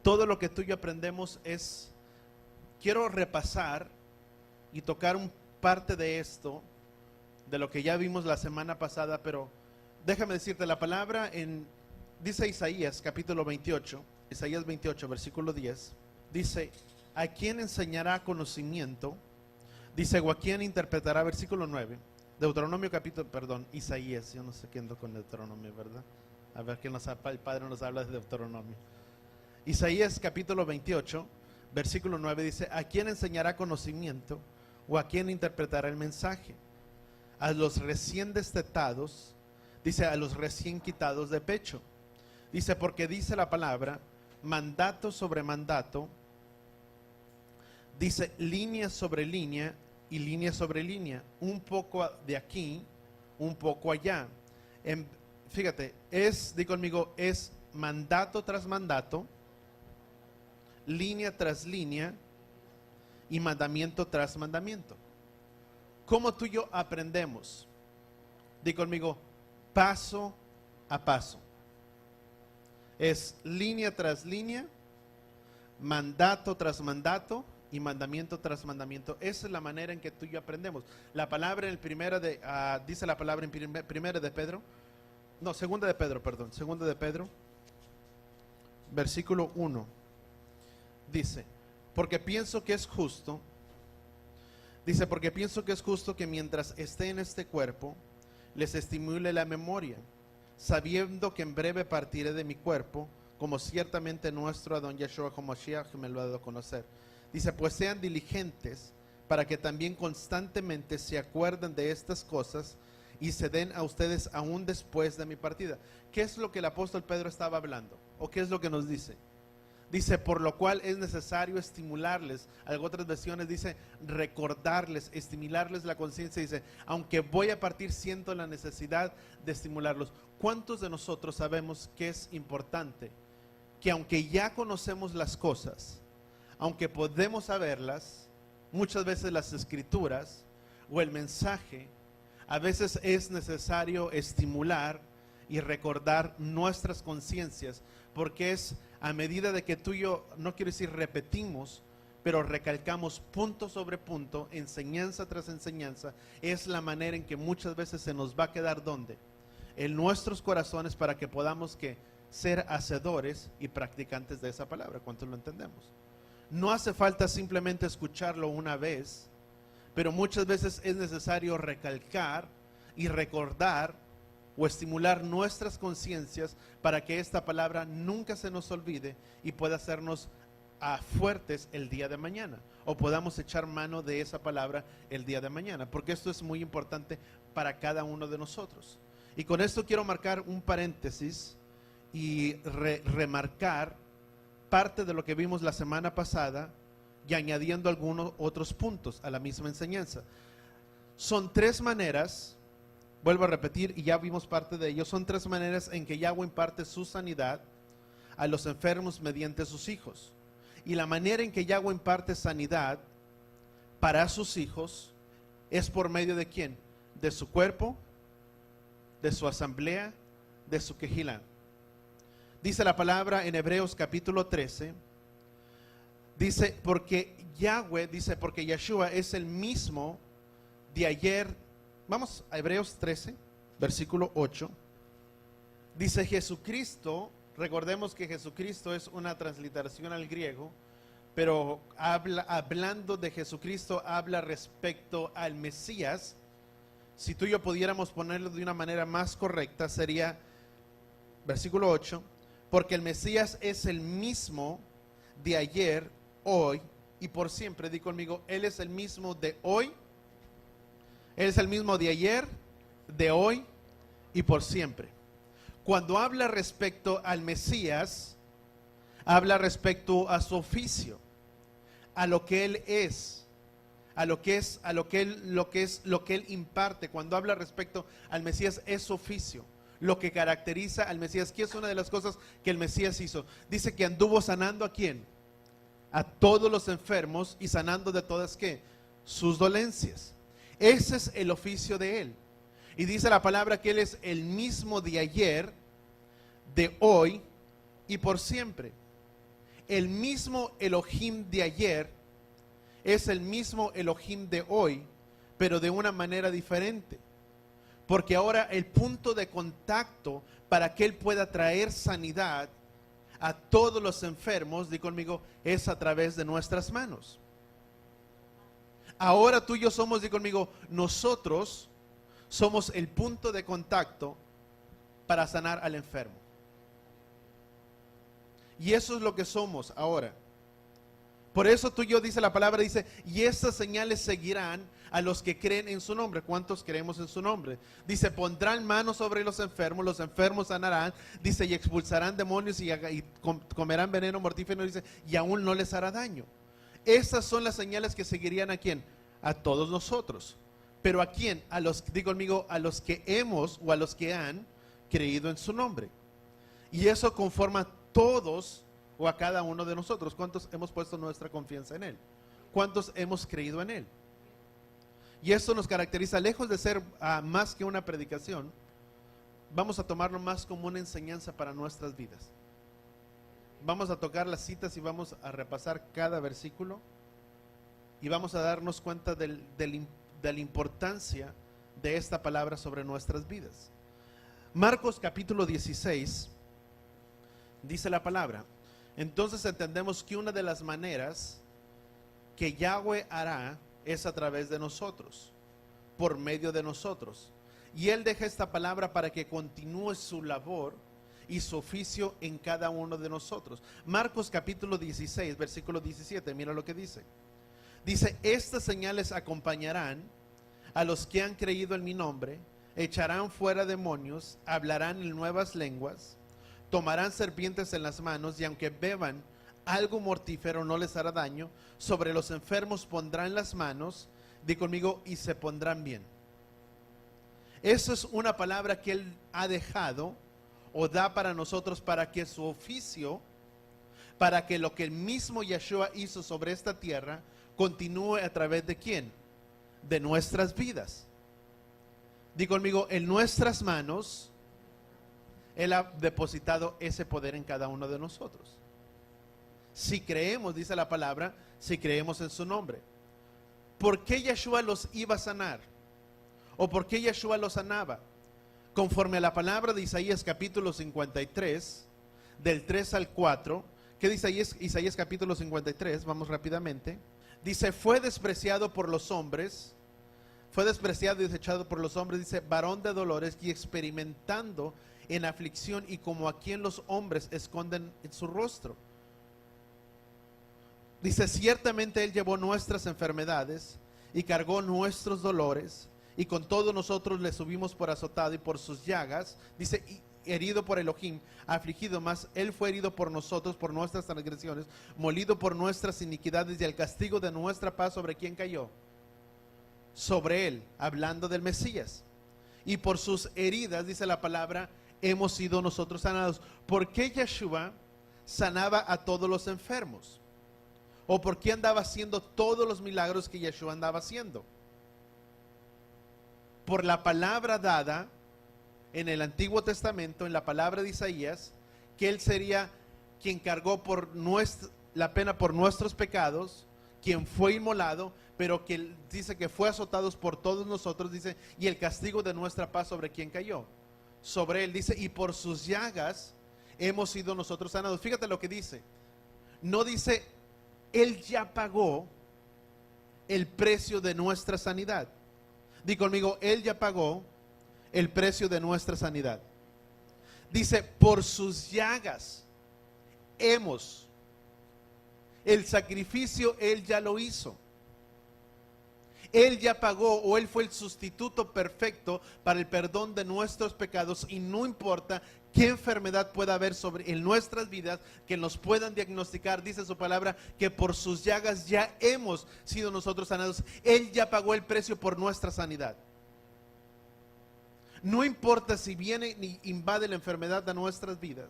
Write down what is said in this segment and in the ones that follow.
todo lo que tú y yo aprendemos quiero repasar y tocar parte de esto, de lo que ya vimos la semana pasada, pero déjame decirte la palabra dice Isaías capítulo 28, Isaías 28 versículo 10, dice: ¿a quién enseñará conocimiento? Dice: o a quién interpretará. Versículo 9, Isaías, yo no sé qué ando con Deuteronomio, ¿verdad? A ver quién el Padre nos habla de Deuteronomio. Isaías capítulo 28 versículo 9 dice: ¿a quién enseñará conocimiento? ¿O a quién interpretará el mensaje? A los recién destetados, dice, a los recién quitados de pecho. Dice: porque dice la palabra, mandato sobre mandato, dice línea sobre línea y línea sobre línea, un poco de aquí, un poco allá. Fíjate, di conmigo, es mandato tras mandato, línea tras línea y mandamiento tras mandamiento. ¿Cómo tú y yo aprendemos? Di conmigo, paso a paso. Es línea tras línea, mandato tras mandato y mandamiento tras mandamiento. Esa es la manera en que tú y yo aprendemos. La palabra en dice la palabra en segunda de Pedro, versículo 1, dice: porque pienso que es justo, que mientras esté en este cuerpo, les estimule la memoria, sabiendo que en breve partiré de mi cuerpo, como ciertamente nuestro Adón Yeshua HaMashiach me lo ha dado a conocer. Dice: pues sean diligentes para que también constantemente se acuerden de estas cosas y se den a ustedes aún después de mi partida. ¿Qué es lo que el apóstol Pedro estaba hablando? ¿O qué es lo que nos dice? Dice: por lo cual es necesario estimularles. Otras versiones dice recordarles, estimularles la conciencia. Dice: aunque voy a partir, siento la necesidad de estimularlos. ¿Cuántos de nosotros sabemos que es importante que, aunque ya conocemos las cosas, aunque podemos saberlas, muchas veces las escrituras o el mensaje, a veces es necesario estimular y recordar nuestras conciencias? Porque es a medida de que tú y yo, no quiero decir repetimos, pero recalcamos punto sobre punto, enseñanza tras enseñanza, es la manera en que muchas veces se nos va a quedar ¿dónde? En nuestros corazones, para que podamos ser hacedores y practicantes de esa palabra. ¿Cuántos lo entendemos? No hace falta simplemente escucharlo una vez, pero muchas veces es necesario recalcar y recordar o estimular nuestras conciencias para que esta palabra nunca se nos olvide y pueda hacernos fuertes el día de mañana, o podamos echar mano de esa palabra el día de mañana, porque esto es muy importante para cada uno de nosotros. Y con esto quiero marcar un paréntesis y remarcar parte de lo que vimos la semana pasada y añadiendo algunos otros puntos a la misma enseñanza. Son tres maneras, vuelvo a repetir, y ya vimos parte de ello. Son tres maneras en que Yahweh imparte su sanidad a los enfermos mediante sus hijos. Y la manera en que Yahweh imparte sanidad para sus hijos es por medio de ¿quién? De su cuerpo, de su asamblea, de su quejilán. Dice la palabra en Hebreos capítulo 13, dice: porque Yeshua es el mismo de ayer. Vamos a Hebreos 13, versículo 8. Dice: Jesucristo, recordemos que Jesucristo es una transliteración al griego, pero hablando de Jesucristo, habla respecto al Mesías. Si tú y yo pudiéramos ponerlo de una manera más correcta, sería versículo 8: porque el Mesías es el mismo de ayer, hoy y por siempre. Di conmigo, Él es el mismo de hoy. Él es el mismo de ayer, de hoy y por siempre. Cuando habla respecto al Mesías, habla respecto a su oficio, a lo que Él es, a lo que Él imparte. Cuando habla respecto al Mesías, es su oficio, lo que caracteriza al Mesías. ¿Qué es una de las cosas que el Mesías hizo? Dice que anduvo sanando ¿a quién? A todos los enfermos y sanando de todas ¿qué? Sus dolencias. Ese es el oficio de Él. Y dice la palabra que Él es el mismo de ayer, de hoy y por siempre. el mismo Elohim de ayer es el mismo Elohim de hoy, pero de una manera diferente. Porque ahora el punto de contacto para que Él pueda traer sanidad a todos los enfermos, di conmigo, es a través de nuestras manos. Ahora tú y yo somos, di conmigo, nosotros somos el punto de contacto para sanar al enfermo. Y eso es lo que somos ahora. Por eso tú y yo, dice la palabra, dice, y estas señales seguirán a los que creen en su nombre. ¿Cuántos creemos en su nombre? Dice, pondrán manos sobre los enfermos sanarán, dice, y expulsarán demonios y comerán veneno mortífero, dice, y aún no les hará daño. Esas son las señales que seguirían a quién, a todos nosotros. Pero a quién, a los, digo conmigo, a los que hemos o a los que han creído en su nombre. Y eso conforma a todos o a cada uno de nosotros. ¿Cuántos hemos puesto nuestra confianza en Él? ¿Cuántos hemos creído en Él? Y esto nos caracteriza, lejos de ser más que una predicación, vamos a tomarlo más como una enseñanza para nuestras vidas. Vamos a tocar las citas y vamos a repasar cada versículo y vamos a darnos cuenta de la importancia de esta palabra sobre nuestras vidas. Marcos capítulo 16 dice la palabra: entonces entendemos que una de las maneras que Yahweh hará es a través de nosotros, por medio de nosotros. Y Él deja esta palabra para que continúe su labor y su oficio en cada uno de nosotros. Marcos capítulo 16, versículo 17, mira lo que dice. Dice, estas señales acompañarán a los que han creído en mi nombre, echarán fuera demonios, hablarán en nuevas lenguas, tomarán serpientes en las manos, y aunque beban algo mortífero no les hará daño. Sobre los enfermos pondrán las manos, di conmigo, y se pondrán bien. Eso es una palabra que Él ha dejado o da para nosotros, para que su oficio, para que lo que el mismo Yeshua hizo sobre esta tierra continúe a través de ¿quién? De nuestras vidas. Di conmigo, en nuestras manos Él ha depositado ese poder en cada uno de nosotros. Si creemos, dice la palabra, si creemos en su nombre. ¿Por qué Yeshua los iba a sanar? ¿O por qué Yeshua los sanaba? Conforme a la palabra de Isaías capítulo 53, del 3 al 4, ¿qué dice Isaías capítulo 53? Vamos rápidamente. Dice, fue despreciado por los hombres, fue despreciado y desechado por los hombres, dice, varón de dolores y experimentando en aflicción, y como a quien los hombres esconden en su rostro. Dice, ciertamente Él llevó nuestras enfermedades y cargó nuestros dolores, y con todo nosotros le subimos por azotado, y por sus llagas, dice, herido por Elohim, afligido, más Él fue herido por nosotros, por nuestras transgresiones, molido por nuestras iniquidades, y el castigo de nuestra paz, ¿sobre quién cayó? Sobre Él, hablando del Mesías. Y por sus heridas, dice la palabra, hemos sido nosotros sanados. ¿Por qué Yeshua sanaba a todos los enfermos? ¿O por qué andaba haciendo todos los milagros que Yeshua andaba haciendo? Por la palabra dada en el Antiguo Testamento, en la palabra de Isaías, que Él sería quien cargó por la pena por nuestros pecados, quien fue inmolado, pero que Él dice que fue azotado por todos nosotros, dice, y el castigo de nuestra paz, ¿sobre quién cayó? Sobre Él, dice, y por sus llagas hemos sido nosotros sanados. Fíjate lo que dice. No dice, Él ya pagó el precio de nuestra sanidad. Di conmigo, Él ya pagó el precio de nuestra sanidad. Dice, por sus llagas hemos. El sacrificio Él ya lo hizo. Él ya pagó, o Él fue el sustituto perfecto para el perdón de nuestros pecados, y no importa qué enfermedad pueda haber en nuestras vidas que nos puedan diagnosticar, dice su palabra, que por sus llagas ya hemos sido nosotros sanados. Él ya pagó el precio por nuestra sanidad. No importa si viene y invade la enfermedad de nuestras vidas,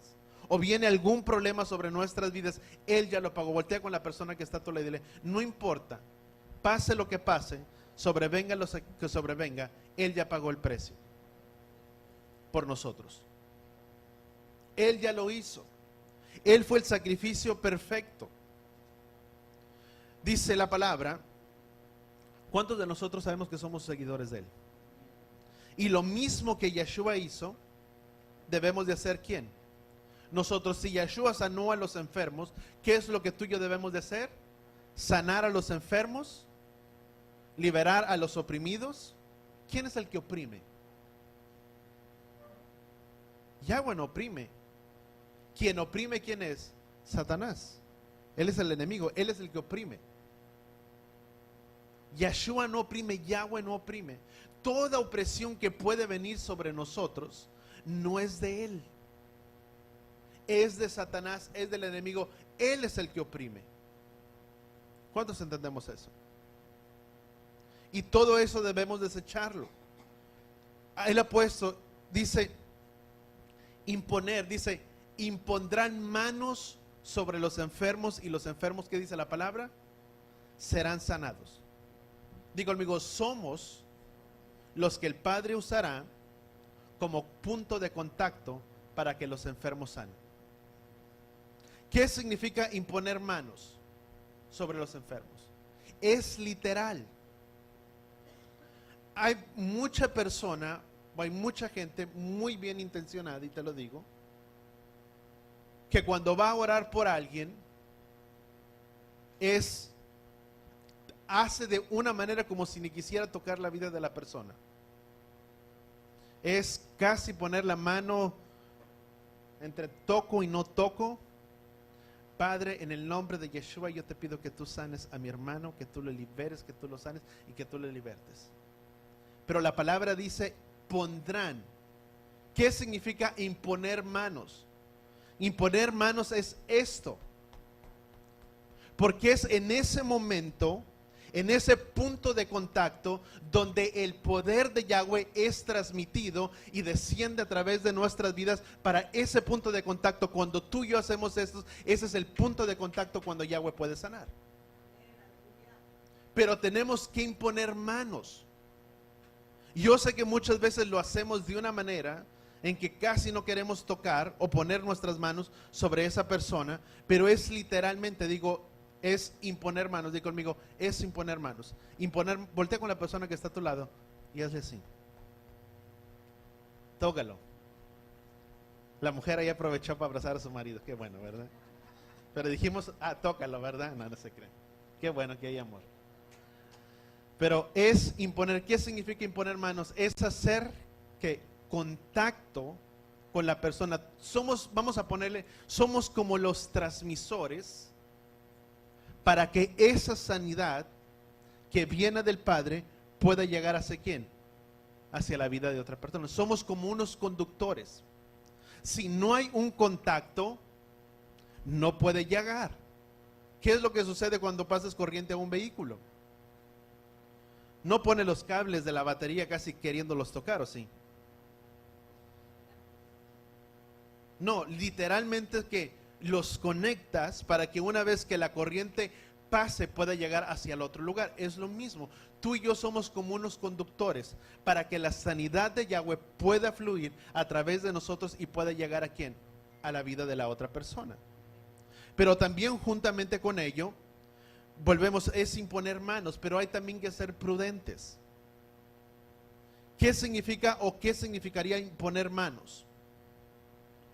o viene algún problema sobre nuestras vidas, Él ya lo pagó. Voltea con la persona que está a tu lado y dile, no importa, pase lo que pase, sobrevenga lo que sobrevenga, Él ya pagó el precio por nosotros. Él ya lo hizo. Él fue el sacrificio perfecto. Dice la palabra, ¿cuántos de nosotros sabemos que somos seguidores de Él? Y lo mismo que Yeshua hizo, debemos de hacer ¿quién? Nosotros. Si Yeshua sanó a los enfermos, ¿qué es lo que tú y yo debemos de hacer? Sanar a los enfermos, liberar a los oprimidos. ¿Quién es el que oprime? Yahweh no oprime. Quien oprime, ¿quién es? Satanás. Él es el enemigo, él es el que oprime. Yeshua no oprime, Yahweh no oprime. Toda opresión que puede venir sobre nosotros no es de él, es de Satanás, es del enemigo. Él es el que oprime. ¿Cuántos entendemos eso? Y todo eso debemos desecharlo. Él ha puesto, dice, imponer, dice, impondrán manos sobre los enfermos, y los enfermos, ¿qué dice la palabra? Serán sanados. Digo, amigo, somos los que el Padre usará como punto de contacto para que los enfermos sanen. ¿Qué significa imponer manos sobre los enfermos? Es literal. Hay mucha persona, o hay mucha gente muy bien intencionada, y te lo digo, que cuando va a orar por alguien, hace de una manera como si ni quisiera tocar la vida de la persona. Es casi poner la mano entre toco y no toco. Padre, en el nombre de Yeshua, yo te pido que tú sanes a mi hermano, que tú lo liberes, que tú lo sanes y que tú lo libertes. Pero la palabra dice, pondrán. ¿Qué significa imponer manos? Imponer manos es esto. Porque es en ese momento, en ese punto de contacto, donde el poder de Yahweh es transmitido y desciende a través de nuestras vidas para ese punto de contacto. Cuando tú y yo hacemos esto, ese es el punto de contacto cuando Yahweh puede sanar. Pero tenemos que imponer manos. Yo sé que muchas veces lo hacemos de una manera en que casi no queremos tocar o poner nuestras manos sobre esa persona, pero es literalmente, digo, es imponer manos. Diga conmigo, es imponer manos. Voltea con la persona que está a tu lado y hazle así. Tócalo. La mujer ahí aprovechó para abrazar a su marido, qué bueno, ¿verdad? Pero dijimos, tócalo, ¿verdad? No, no se cree. Qué bueno que hay amor. Pero es imponer. ¿Qué significa imponer manos? Es hacer que contacto con la persona. Vamos a ponerle, somos como los transmisores para que esa sanidad que viene del Padre pueda llegar hacia quién, hacia la vida de otra persona. Somos como unos conductores. Si no hay un contacto, no puede llegar. ¿Qué es lo que sucede cuando pasas corriente a un vehículo? No pone los cables de la batería casi queriéndolos tocar, ¿o sí? No, literalmente es que los conectas para que una vez que la corriente pase pueda llegar hacia el otro lugar. Es lo mismo. Tú y yo somos como unos conductores para que la sanidad de Yahweh pueda fluir a través de nosotros y pueda llegar ¿a quién? A la vida de la otra persona. Pero también juntamente con ello, volvemos, es imponer manos, pero hay también que ser prudentes. ¿Qué significa o qué significaría imponer manos?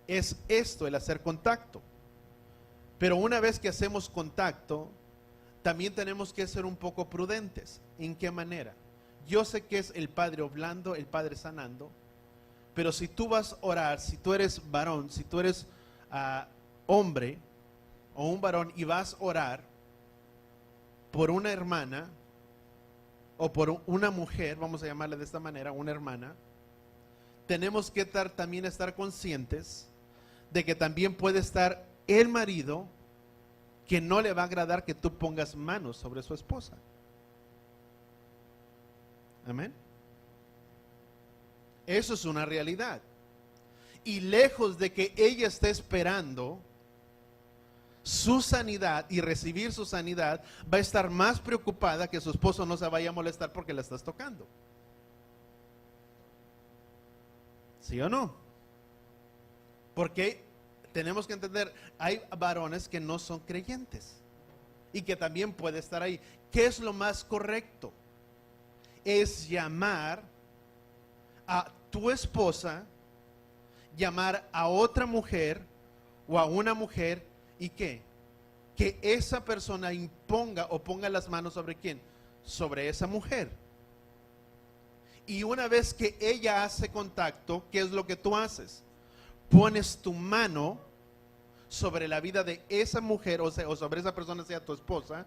Es esto, el hacer contacto. Pero una vez que hacemos contacto, también tenemos que ser un poco prudentes. ¿En qué manera? Yo sé que es el Padre obrando, el Padre sanando, pero si tú vas a orar, si tú eres varón, si tú eres hombre o un varón y vas a orar por una hermana o por una mujer, vamos a llamarle de esta manera, una hermana, tenemos que también estar conscientes de que también puede estar el marido que no le va a agradar que tú pongas manos sobre su esposa. Amén. Eso es una realidad. Y lejos de que ella esté esperando su sanidad y recibir su sanidad, va a estar más preocupada que su esposo no se vaya a molestar porque la estás tocando. ¿Sí o no? Porque tenemos que entender, hay varones que no son creyentes y que también puede estar ahí. ¿Qué es lo más correcto? Es llamar a tu esposa, llamar a otra mujer o a una mujer, ¿y qué? Que esa persona imponga o ponga las manos sobre quién, sobre esa mujer. Y una vez que ella hace contacto, ¿qué es lo que tú haces? Pones tu mano sobre la vida de esa mujer, o sobre esa persona, sea tu esposa,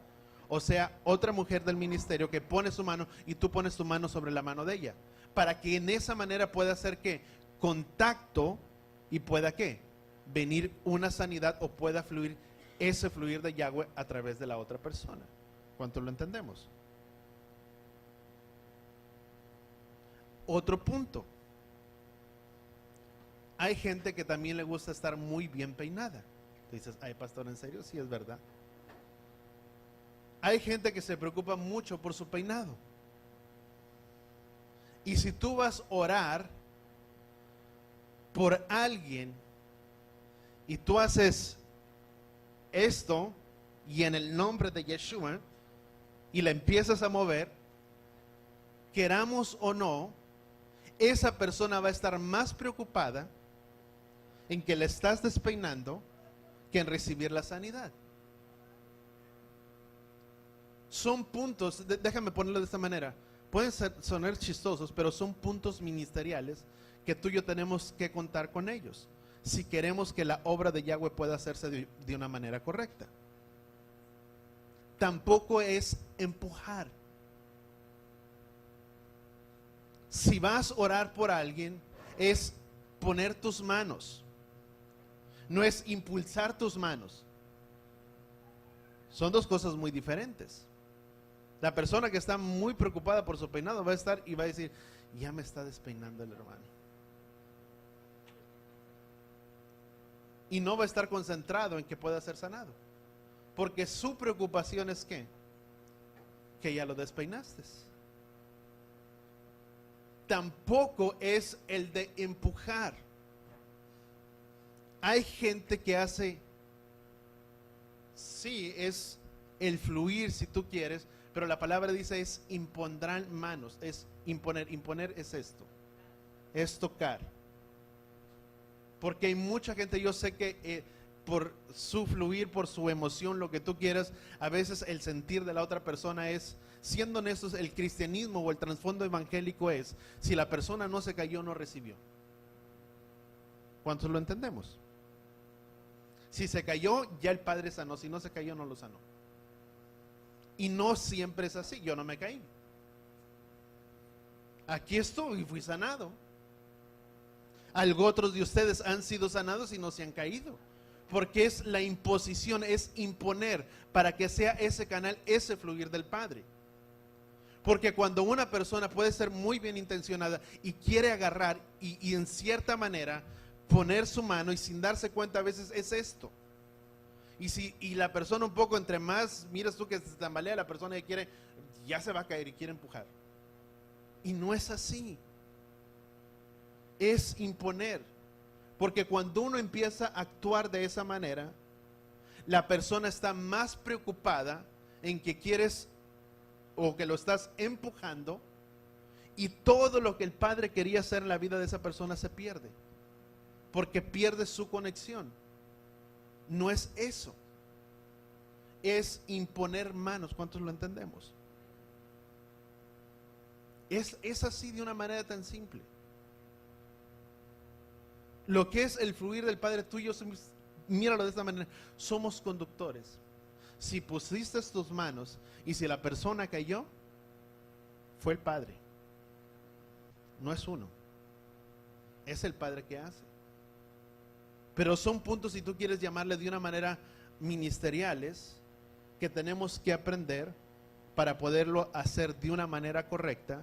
o sea otra mujer del ministerio, que pone su mano y tú pones tu mano sobre la mano de ella, para que en esa manera pueda hacer que contacto y pueda que venir una sanidad o pueda fluir ese fluir de Yahweh a través de la otra persona. ¿Cuánto lo entendemos? Otro punto. Hay gente que también le gusta estar muy bien peinada. Dices, ay pastor, ¿en serio? Sí, es verdad. Hay gente que se preocupa mucho por su peinado. Y si tú vas a orar por alguien y tú haces esto y en el nombre de Yeshua y la empiezas a mover, queramos o no, esa persona va a estar más preocupada en que le estás despeinando que en recibir la sanidad. Son puntos, déjame ponerlo de esta manera, pueden sonar chistosos, pero son puntos ministeriales que tú y yo tenemos que contar con ellos si queremos que la obra de Yahweh pueda hacerse de una manera correcta. Tampoco es empujar. Si vas a orar por alguien, es poner tus manos, no es impulsar tus manos. Son dos cosas muy diferentes. La persona que está muy preocupada por su peinado va a estar y va a decir, ya me está despeinando el hermano. Y no va a estar concentrado en que pueda ser sanado, porque su preocupación es que ya lo despeinaste. Tampoco es el de empujar. Hay gente que hace, sí, es el fluir si tú quieres, pero la palabra dice es impondrán manos, es imponer. Imponer es esto, es tocar. Porque hay mucha gente, yo sé que por su fluir, por su emoción, lo que tú quieras, a veces el sentir de la otra persona es, siendo honestos, el cristianismo o el trasfondo evangélico es, si la persona no se cayó, no recibió. ¿Cuántos lo entendemos? Si se cayó, ya el Padre sanó, si no se cayó, no lo sanó. Y no siempre es así, yo no me caí. Aquí estoy y fui sanado. Algo otros de ustedes han sido sanados y no se han caído. Porque es la imposición, es imponer para que sea ese canal, ese fluir del Padre. Porque cuando una persona puede ser muy bien intencionada y quiere agarrar y en cierta manera poner su mano y sin darse cuenta a veces es esto. Y la persona un poco entre más, miras tú que se tambalea la persona que quiere, ya se va a caer y quiere empujar. Y no es así. Es imponer. Porque cuando uno empieza a actuar de esa manera, la persona está más preocupada en que quieres o que lo estás empujando, y todo lo que el Padre quería hacer en la vida de esa persona se pierde. Porque pierde su conexión. No es eso. Es imponer manos. ¿Cuántos lo entendemos? Es así de una manera tan simple. Lo que es el fluir del Padre tuyo, míralo de esta manera, somos conductores. Si pusiste tus manos y si la persona cayó, fue el Padre. No es uno, es el Padre que hace. Pero son puntos, si tú quieres llamarle de una manera ministeriales, que tenemos que aprender para poderlo hacer de una manera correcta,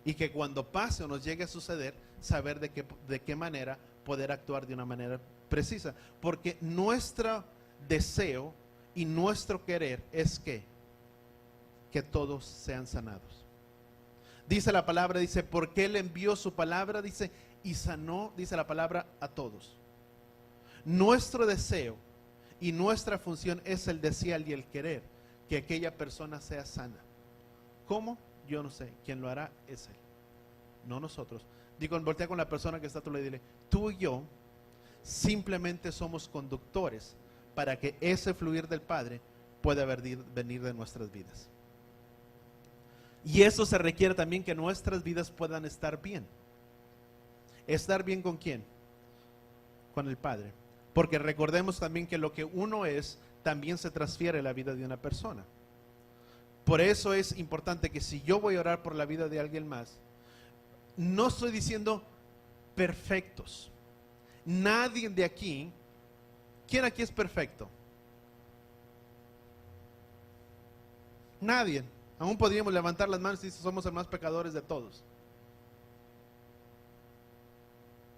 y que cuando pase o nos llegue a suceder, saber de qué manera poder actuar de una manera precisa. Porque nuestro deseo y nuestro querer es que todos sean sanados. Dice la palabra, dice, porque Él envió su palabra, dice, y sanó, dice la palabra, a todos. nuestro deseo y nuestra función es el desear y el querer que aquella persona sea sana. ¿Cómo? Yo no sé. Quien lo hará es Él, no nosotros. Digo, voltea con la persona que está a tu lado y dile: tú y yo simplemente somos conductores para que ese fluir del Padre pueda venir de nuestras vidas. Y eso se requiere también, que nuestras vidas puedan estar bien. ¿Estar bien con quién? Con el Padre. Porque recordemos también que lo que uno es también se transfiere a la vida de una persona. Por eso es importante que si yo voy a orar por la vida de alguien más, no estoy diciendo perfectos. Nadie de aquí, ¿quién aquí es perfecto? Nadie. Aún podríamos levantar las manos y decir: somos los más pecadores de todos.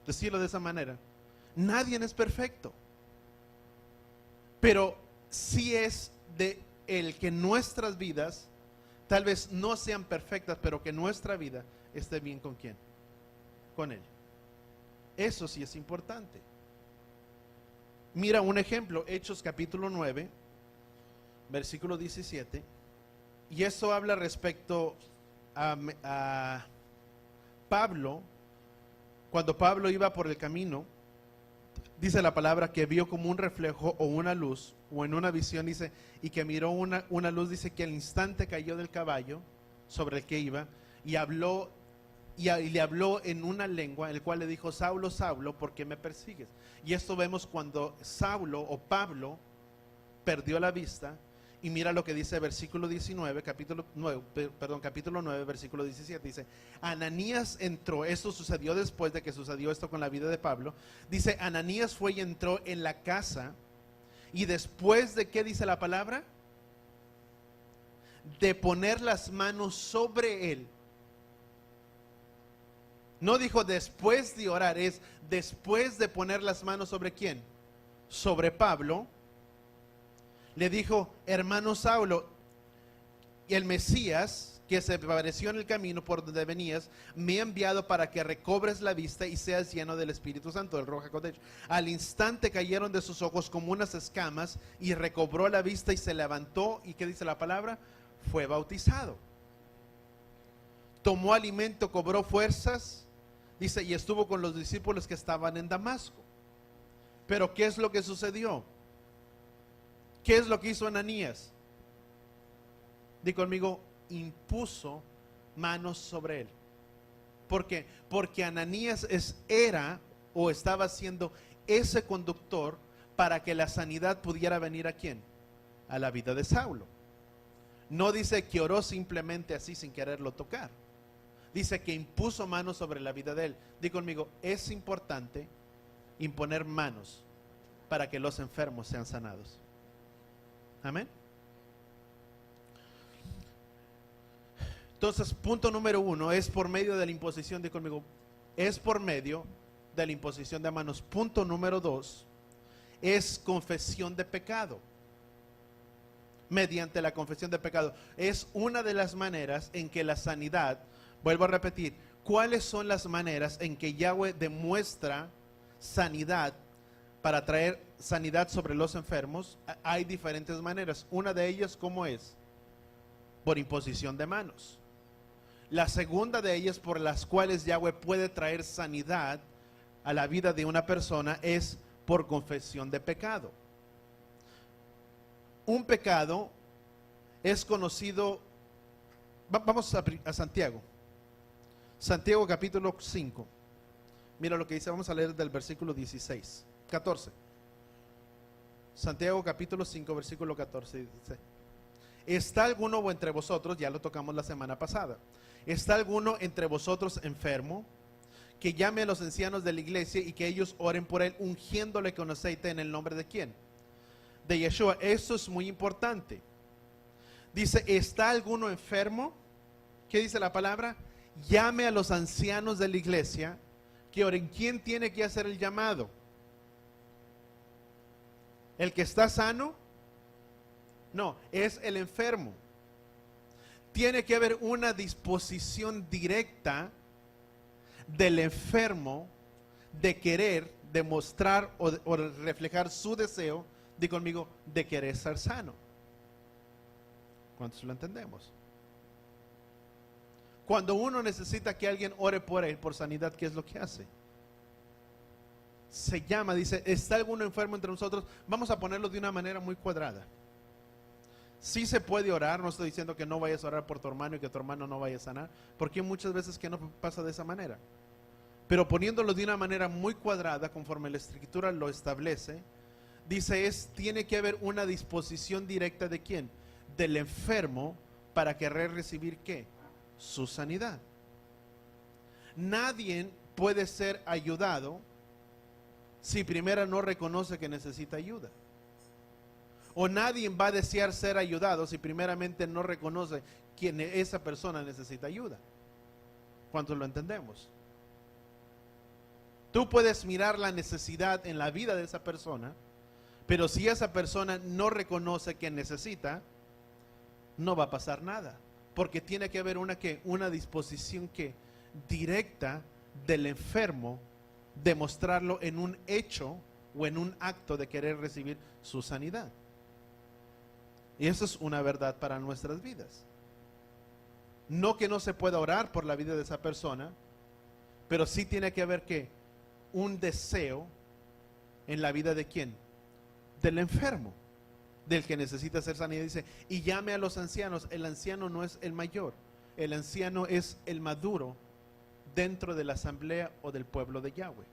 Decirlo de esa manera. Nadie es perfecto. Pero sí es de el que nuestras vidas tal vez no sean perfectas, pero que nuestra vida esté bien. ¿Con quién? Con Él. Eso sí es importante. Mira un ejemplo, Hechos capítulo 9, versículo 17. Y eso habla respecto a Pablo. Cuando Pablo iba por el camino, dice la palabra que vio como un reflejo o una luz, o en una visión dice, y que miró una luz, dice que al instante cayó del caballo sobre el que iba, y habló, y le habló en una lengua, el cual le dijo: Saulo, Saulo, ¿por qué me persigues? Y esto vemos cuando Saulo o Pablo perdió la vista. Y mira lo que dice versículo 19, capítulo 9, versículo 17. Dice: Ananías entró. Esto sucedió después de que sucedió esto con la vida de Pablo. Dice: Ananías fue y entró en la casa. Y después de, ¿qué dice la palabra? De poner las manos sobre él. No dijo después de orar, es después de poner las manos sobre ¿quién? Sobre Pablo. Le dijo: hermano Saulo, el Mesías que se apareció en el camino por donde venías, me ha enviado para que recobres la vista y seas lleno del Espíritu Santo, del Ruach HaKodesh. Al instante cayeron de sus ojos como unas escamas y recobró la vista y se levantó. ¿Y qué dice la palabra? Fue bautizado. Tomó alimento, cobró fuerzas, dice, y estuvo con los discípulos que estaban en Damasco. Pero ¿qué es lo que sucedió? ¿Qué es lo que hizo Ananías? Di conmigo: impuso manos sobre él. ¿Por qué? Porque Ananías era o estaba siendo ese conductor para que la sanidad pudiera venir ¿a quién? A la vida de Saulo. No dice que oró simplemente así sin quererlo tocar. Dice que impuso manos sobre la vida de él. Di conmigo: es importante imponer manos para que los enfermos sean sanados. Amén. Entonces, punto número 1 es por medio de la imposición. De conmigo, es por medio de la imposición de manos. Punto número 2 es confesión de pecado. Mediante la confesión de pecado es una de las maneras en que la sanidad, vuelvo a repetir, ¿cuáles son las maneras en que Yahweh demuestra sanidad para traer sanidad sobre los enfermos? Hay diferentes maneras. Una de ellas, ¿cómo es? Por imposición de manos. La segunda de ellas, por las cuales Yahweh puede traer sanidad a la vida de una persona, es por confesión de pecado. Un pecado es conocido. Vamos a Santiago. Santiago capítulo 5. Mira lo que dice, vamos a leer del versículo 14. Santiago capítulo 5, versículo 14 dice: ¿está alguno entre vosotros? Ya lo tocamos la semana pasada. ¿Está alguno entre vosotros enfermo? Que llame a los ancianos de la iglesia y que ellos oren por él, ungiéndole con aceite en el nombre de ¿quién? De Yeshua. Eso es muy importante. Dice: ¿está alguno enfermo? ¿Qué dice la palabra? Llame a los ancianos de la iglesia que oren. ¿Quién tiene que hacer el llamado? ¿El que está sano? No, es el enfermo. Tiene que haber una disposición directa del enfermo de querer demostrar o reflejar su deseo, di conmigo, de querer ser sano. ¿Cuántos lo entendemos? Cuando uno necesita que alguien ore por él, por sanidad, ¿qué es lo que hace? Se llama, dice, ¿está alguno enfermo entre nosotros? Vamos a ponerlo de una manera muy cuadrada. Sí se puede orar, no estoy diciendo que no vayas a orar por tu hermano y que tu hermano no vaya a sanar, porque hay muchas veces que no pasa de esa manera. Pero poniéndolo de una manera muy cuadrada, conforme la Escritura lo establece, dice, tiene que haber una disposición directa de ¿quién? Del enfermo para querer recibir ¿qué? Su sanidad. Nadie puede ser ayudado si primero no reconoce que necesita ayuda. O nadie va a desear ser ayudado si primeramente no reconoce que esa persona necesita ayuda. ¿Cuántos lo entendemos? Tú puedes mirar la necesidad en la vida de esa persona, pero si esa persona no reconoce que necesita, no va a pasar nada. Porque tiene que haber una disposición directa del enfermo, demostrarlo en un hecho o en un acto de querer recibir su sanidad. Y eso es una verdad para nuestras vidas. No que no se pueda orar por la vida de esa persona, pero sí tiene que haber un deseo en la vida de ¿quién? Del enfermo, del que necesita ser sanidad. Dice, y llame a los ancianos. El anciano no es el mayor, el anciano es el maduro dentro de la asamblea o del pueblo de Yahweh.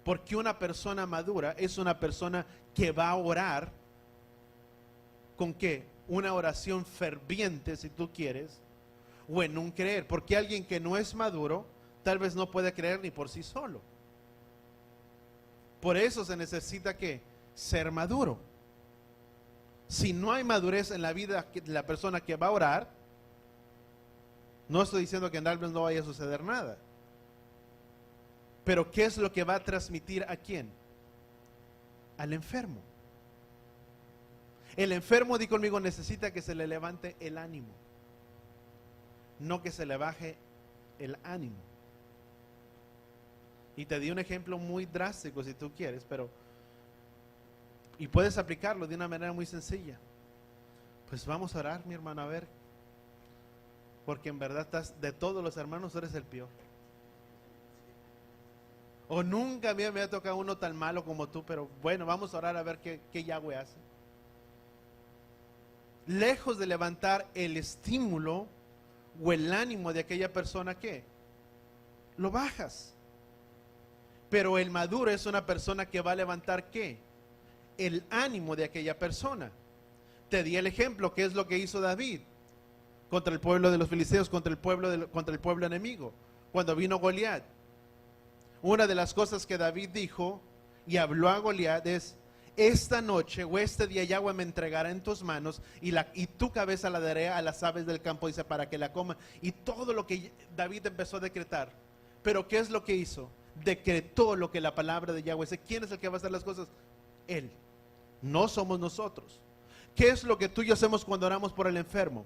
Porque una persona madura es una persona que va a orar con ¿qué? Una oración ferviente, si tú quieres, o en un creer. Porque alguien que no es maduro tal vez no puede creer ni por sí solo. Por eso se necesita ser maduro. Si no hay madurez en la vida de la persona que va a orar, no estoy diciendo que tal vez no vaya a suceder nada. Pero ¿qué es lo que va a transmitir a quién? Al enfermo. El enfermo, di conmigo, necesita que se le levante el ánimo, no que se le baje el ánimo. Y te di un ejemplo muy drástico si tú quieres, y puedes aplicarlo de una manera muy sencilla. Pues vamos a orar, mi hermano, a ver, porque en verdad de todos los hermanos eres el peor. O nunca me ha tocado uno tan malo como tú, pero bueno, vamos a orar a ver qué Yahweh hace. Lejos de levantar el estímulo o el ánimo de aquella persona, lo bajas. Pero el maduro es una persona que va a levantar el ánimo de aquella persona. Te di el ejemplo, que es lo que hizo David contra el pueblo de los filisteos, contra el pueblo enemigo, cuando vino Goliat. Una de las cosas que David dijo y habló a Goliat es: esta noche o este día Yahweh me entregará en tus manos y tu cabeza la daré a las aves del campo, dice, para que la coman. Y todo lo que David empezó a decretar. Pero ¿qué es lo que hizo? Decretó lo que la palabra de Yahweh dice. ¿Quién es el que va a hacer las cosas? Él. No somos nosotros. ¿Qué es lo que tú y yo hacemos cuando oramos por el enfermo?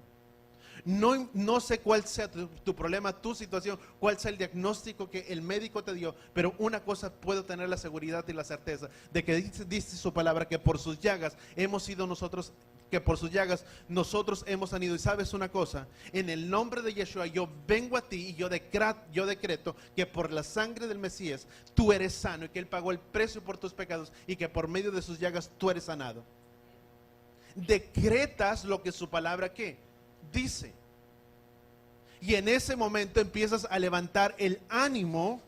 No sé cuál sea tu problema, tu situación, cuál sea el diagnóstico que el médico te dio, pero una cosa puedo tener la seguridad y la certeza de que dice su palabra, que por sus llagas hemos sido nosotros, que por sus llagas nosotros hemos sanido. Y sabes una cosa, en el nombre de Yeshua yo vengo a ti y yo decreto que por la sangre del Mesías tú eres sano, y que Él pagó el precio por tus pecados, y que por medio de sus llagas tú eres sanado. Decretas lo que su palabra dice. Y en ese momento empiezas a levantar el ánimo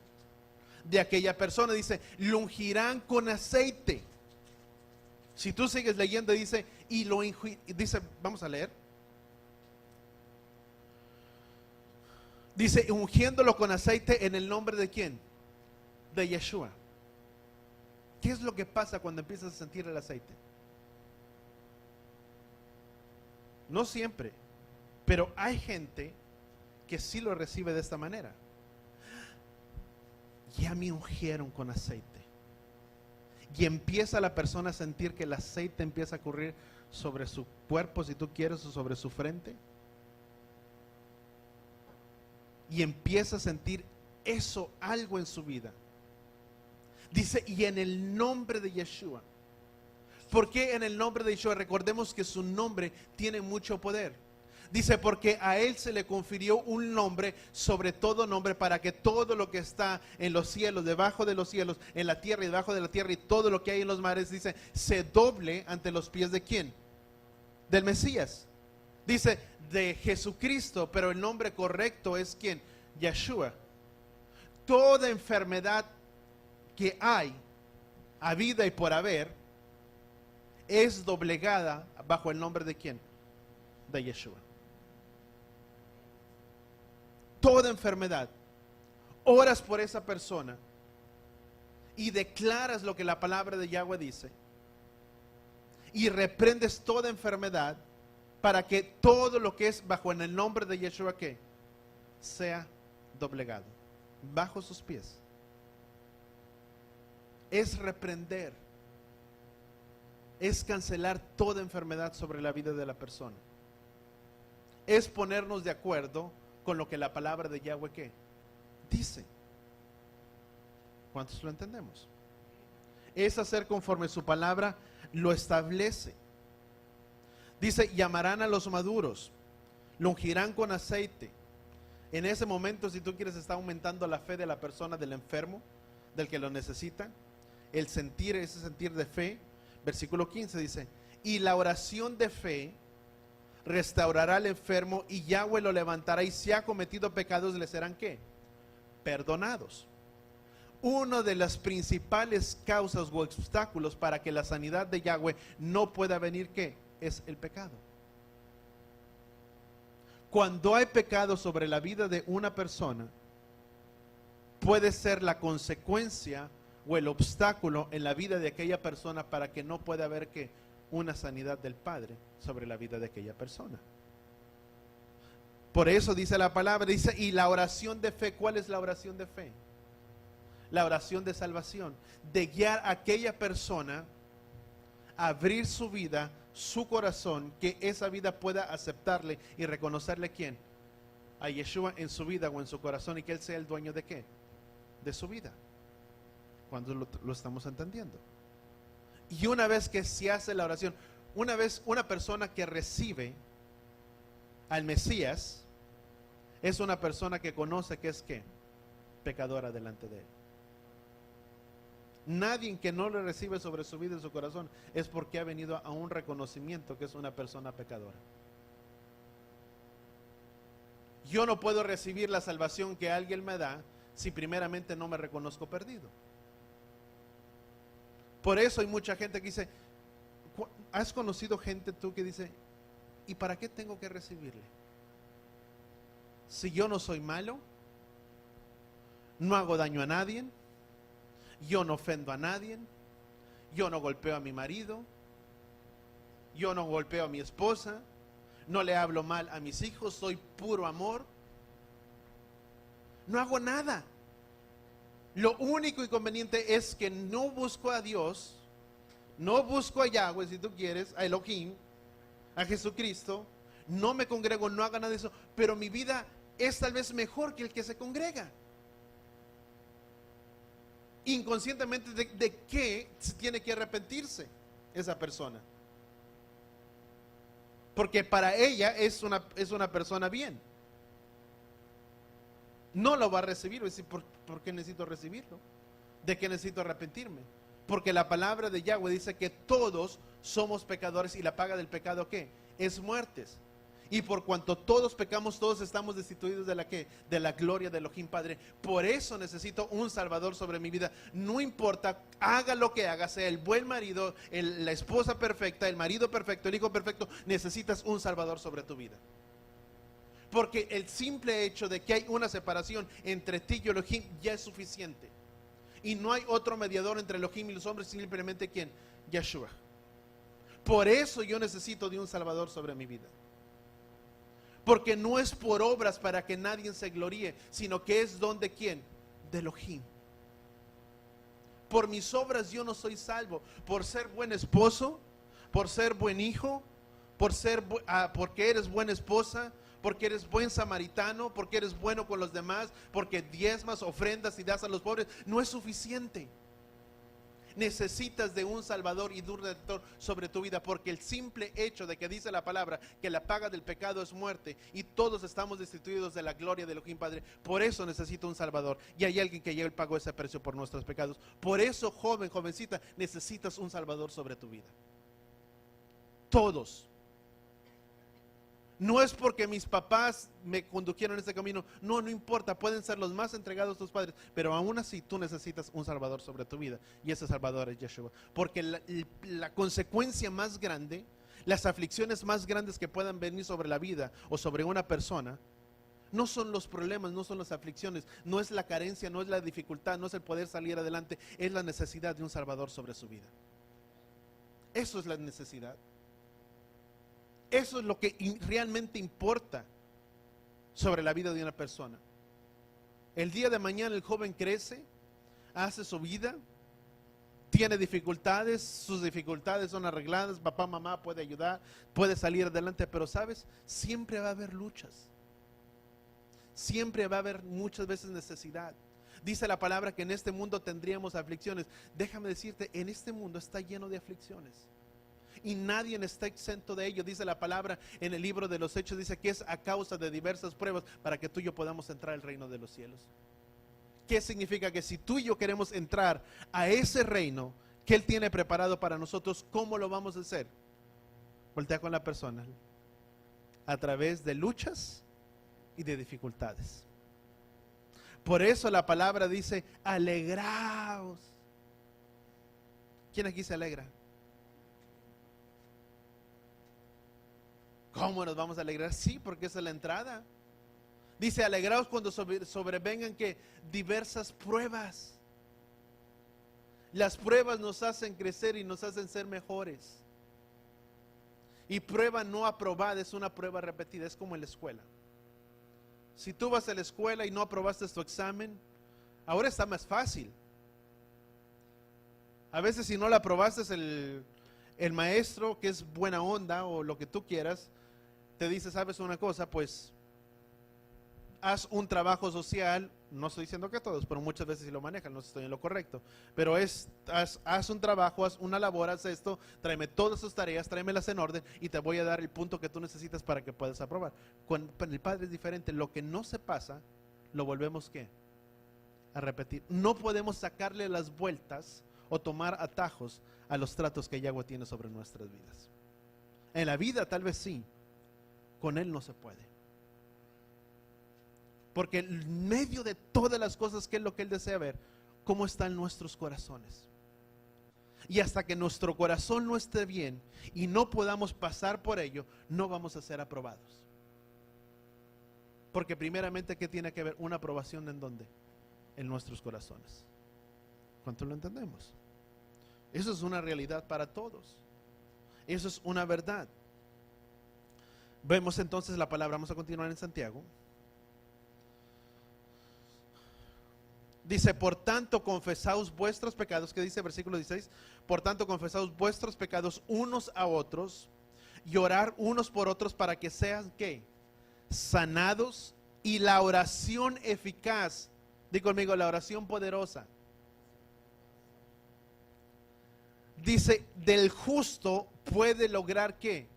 de aquella persona. Dice, lo ungirán con aceite. Si tú sigues leyendo, dice, dice, vamos a leer. Dice, ungiéndolo con aceite en el nombre de ¿quién? De Yeshua. ¿Qué es lo que pasa cuando empiezas a sentir el aceite? No siempre, pero hay gente que sí lo recibe de esta manera. Ya me ungieron con aceite. Y empieza la persona a sentir que el aceite empieza a correr sobre su cuerpo, si tú quieres, o sobre su frente. Y empieza a sentir algo en su vida. Dice, y en el nombre de Yeshua. ¿Por qué en el nombre de Yeshua? Recordemos que su nombre tiene mucho poder. Dice, porque a él se le confirió un nombre sobre todo nombre, para que todo lo que está en los cielos, debajo de los cielos, en la tierra y debajo de la tierra, y todo lo que hay en los mares, dice, se doble ante los pies de ¿quién? Del Mesías. Dice, de Jesucristo, pero el nombre correcto es ¿quién? Yeshua. Toda enfermedad que hay, habida y por haber, es doblegada bajo el nombre de ¿quién? De Yeshua. Toda enfermedad, oras por esa persona y declaras lo que la palabra de Yahweh dice y reprendes toda enfermedad para que todo lo que es bajo en el nombre de Yeshua que sea doblegado bajo sus pies. Es reprender, es cancelar toda enfermedad sobre la vida de la persona, es ponernos de acuerdo con lo que la palabra de Yahweh ¿qué? Dice. ¿Cuántos lo entendemos? Es hacer conforme su palabra lo establece. Dice, llamarán a los maduros, lo ungirán con aceite. En ese momento, si tú quieres, está aumentando la fe de la persona, del enfermo, del que lo necesita. El sentir, ese sentir de fe. Versículo 15 dice, y la oración de fe restaurará al enfermo y Yahweh lo levantará, y si ha cometido pecados le serán ¿qué? Perdonados. Una de las principales causas o obstáculos para que la sanidad de Yahweh no pueda venir ¿qué? Es el pecado. Cuando hay pecado sobre la vida de una persona, puede ser la consecuencia o el obstáculo en la vida de aquella persona para que no pueda haber ¿qué? Una sanidad del Padre sobre la vida de aquella persona. Por eso dice la palabra, dice, y la oración de fe. ¿Cuál es la oración de fe? La oración de salvación, de guiar a aquella persona a abrir su vida, su corazón, que esa vida pueda aceptarle y reconocerle ¿quién? A Yeshua en su vida o en su corazón, y que Él sea el dueño de ¿qué? De su vida. Cuando lo estamos entendiendo. Y una vez que se hace la oración, una vez una persona que recibe al Mesías, es una persona que conoce que es ¿qué? Pecadora delante de Él. Nadie que no le recibe sobre su vida y su corazón es porque ha venido a un reconocimiento que es una persona pecadora. Yo no puedo recibir la salvación que alguien me da si primeramente no me reconozco perdido. Por eso hay mucha gente que dice, ¿has conocido gente tú que dice, ¿y para qué tengo que recibirle? Si yo no soy malo, no hago daño a nadie, yo no ofendo a nadie, yo no golpeo a mi marido, yo no golpeo a mi esposa, no le hablo mal a mis hijos, soy puro amor, no hago nada. Lo único inconveniente es que no busco a Dios, no busco a Yahweh, si tú quieres, a Elohim, a Jesucristo, no me congrego, no hago nada de eso, pero mi vida es tal vez mejor que el que se congrega. Inconscientemente, ¿de qué tiene que arrepentirse esa persona? Porque para ella es una persona bien. No lo va a recibir. Va a decir, ¿por qué necesito recibirlo? ¿De qué necesito arrepentirme? Porque la palabra de Yahweh dice que todos somos pecadores y la paga del pecado ¿qué? Es muertes. Y por cuanto todos pecamos, todos estamos destituidos de la ¿qué? De la gloria de Elohim Padre. Por eso necesito un Salvador sobre mi vida. No importa, haga lo que haga, sea el buen marido, la esposa perfecta, el marido perfecto, el hijo perfecto, necesitas un Salvador sobre tu vida. Porque el simple hecho de que hay una separación entre ti y Elohim ya es suficiente. Y no hay otro mediador entre Elohim y los hombres, simplemente ¿quién? Yeshua. Por eso yo necesito de un Salvador sobre mi vida. Porque no es por obras para que nadie se gloríe, sino que es don de ¿quién? De Elohim. Por mis obras yo no soy salvo. Por ser buen esposo, por ser buen hijo, porque eres buena esposa, porque eres buen samaritano, porque eres bueno con los demás, porque diezmas, ofrendas y das a los pobres, no es suficiente. Necesitas de un Salvador y de un Redentor sobre tu vida, porque el simple hecho de que dice la palabra que la paga del pecado es muerte y todos estamos destituidos de la gloria del Elohim Padre. Por eso necesito un Salvador, y hay alguien que ya pagó ese precio por nuestros pecados. Por eso, joven, jovencita, necesitas un Salvador sobre tu vida. Todos. No es porque mis papás me condujeron en este camino. No, no importa. Pueden ser los más entregados tus padres, pero aún así tú necesitas un Salvador sobre tu vida. Y ese Salvador es Yeshua. Porque la consecuencia más grande, las aflicciones más grandes que puedan venir sobre la vida o sobre una persona, no son los problemas, no son las aflicciones, no es la carencia, no es la dificultad, no es el poder salir adelante. Es la necesidad de un Salvador sobre su vida. Eso es la necesidad. Eso es lo que realmente importa sobre la vida de una persona. El día de mañana el joven crece, hace su vida, tiene dificultades, sus dificultades son arregladas, papá, mamá puede ayudar, puede salir adelante, pero sabes, siempre va a haber luchas. Siempre va a haber muchas veces necesidad. Dice la palabra que en este mundo tendríamos aflicciones. Déjame decirte, en este mundo está lleno de aflicciones. Y nadie está exento de ello. Dice la palabra en el libro de los Hechos, dice que es a causa de diversas pruebas para que tú y yo podamos entrar al reino de los cielos. ¿Qué significa? Que si tú y yo queremos entrar a ese reino que Él tiene preparado para nosotros, ¿cómo lo vamos a hacer? Voltea con la persona. A través de luchas y de dificultades. Por eso la palabra dice, alegraos. ¿Quién aquí se alegra? ¿Cómo nos vamos a alegrar? Sí, porque esa es la entrada. Dice, alegraos cuando sobrevengan que diversas pruebas. Las pruebas nos hacen crecer y nos hacen ser mejores. Y prueba no aprobada es una prueba repetida, es como en la escuela. Si tú vas a la escuela y no aprobaste tu examen, ahora está más fácil. A veces si no la aprobaste, el maestro, que es buena onda o lo que tú quieras, te dice, ¿sabes una cosa? Pues haz un trabajo social. No estoy diciendo que todos, pero muchas veces sí lo manejan, no estoy en lo correcto. Pero haz un trabajo, haz una labor, haz esto, tráeme todas sus tareas, tráemelas en orden y te voy a dar el punto que tú necesitas para que puedas aprobar. Con el Padre es diferente. Lo que no se pasa, lo volvemos ¿qué? A repetir. No podemos sacarle las vueltas o tomar atajos a los tratos que Yahweh tiene sobre nuestras vidas. En la vida tal vez sí, con Él no se puede. Porque en medio de todas las cosas que es lo que Él desea ver, cómo están nuestros corazones. Y hasta que nuestro corazón no esté bien y no podamos pasar por ello, no vamos a ser aprobados. Porque primeramente, ¿qué tiene que ver? Una aprobación ¿en dónde? En nuestros corazones. ¿Cuánto lo entendemos? Eso es una realidad para todos. Eso es una verdad. Vemos entonces la palabra, vamos a continuar en Santiago. Dice, por tanto confesaos vuestros pecados, que dice versículo 16, por tanto confesaos vuestros pecados unos a otros y orar unos por otros para que sean, ¿qué? Sanados, y la oración eficaz, di conmigo, la oración poderosa. Dice, del justo puede lograr ¿qué?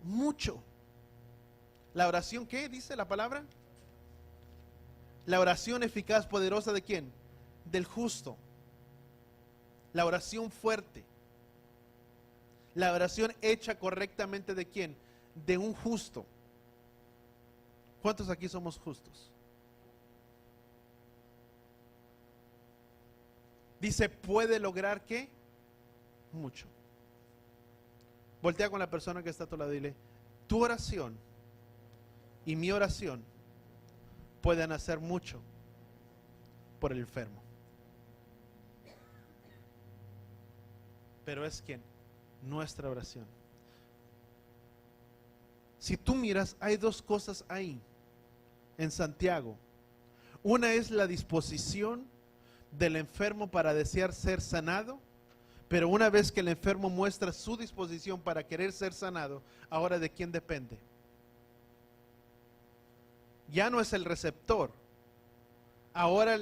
Mucho. ¿La oración qué? Dice la palabra. La oración eficaz, poderosa, ¿de quién? Del justo. La oración fuerte. La oración hecha correctamente, ¿de quién? De un justo. ¿Cuántos aquí somos justos? Dice, puede lograr ¿qué? Mucho. Voltea con la persona que está a tu lado y dile, tu oración y mi oración pueden hacer mucho por el enfermo. Pero es quien, nuestra oración. Si tú miras, hay dos cosas ahí en Santiago. Una es la disposición del enfermo para desear ser sanado, pero una vez que el enfermo muestra su disposición para querer ser sanado, ahora ¿de quién depende? Ya no es el receptor. Ahora,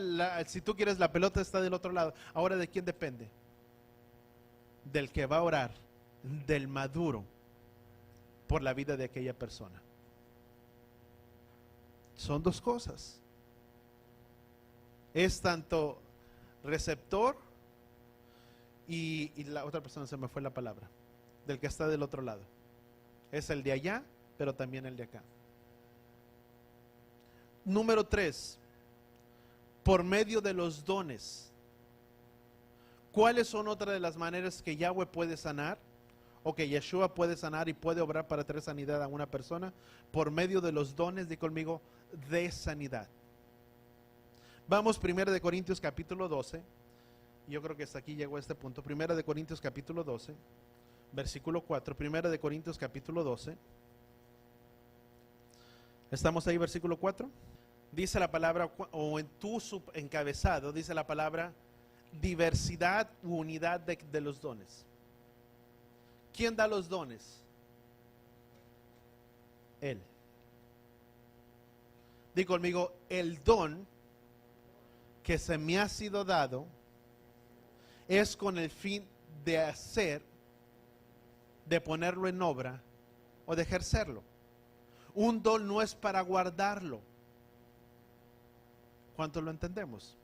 si tú quieres, la pelota está del otro lado. Ahora ¿de quién depende? del que va a orar, del maduro, por la vida de aquella persona. Son dos cosas. Es tanto receptor y la otra persona, se me fue la palabra, del que está del otro lado. Es el de allá, pero también el de acá. Número 3, por medio de los dones. ¿Cuáles son otras de las maneras que Yahweh puede sanar? O que Yeshua puede sanar y puede obrar para traer sanidad a una persona. Por medio de los dones, di conmigo, de sanidad. Vamos 1 de Corintios capítulo 12. Yo creo que hasta aquí llegó a este punto. 1 de Corintios capítulo 12, versículo 4. 1 de Corintios capítulo 12. ¿Estamos ahí, versículo 4? Dice la palabra, o en tu encabezado, dice la palabra diversidad u unidad de los dones. ¿Quién da los dones? Él. Di conmigo, el don que se me ha sido dado es con el fin de hacer, de ponerlo en obra o de ejercerlo. Un don no es para guardarlo. ¿Cuánto lo entendemos?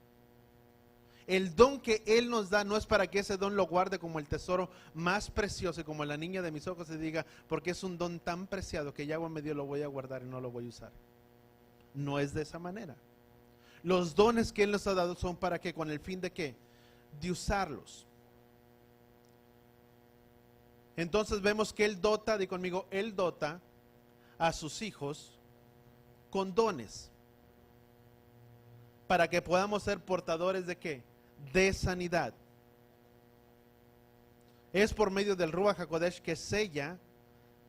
El don que Él nos da no es para que ese don lo guarde como el tesoro más precioso y como la niña de mis ojos se diga, porque es un don tan preciado que Yahweh me dio, lo voy a guardar y no lo voy a usar. No es de esa manera. Los dones que Él nos ha dado son para que, con el fin de qué? De usarlos. Entonces vemos que Él dota, di conmigo, Él dota a sus hijos con dones para que podamos ser portadores de qué? De sanidad. Es por medio del Ruach HaKodesh que sella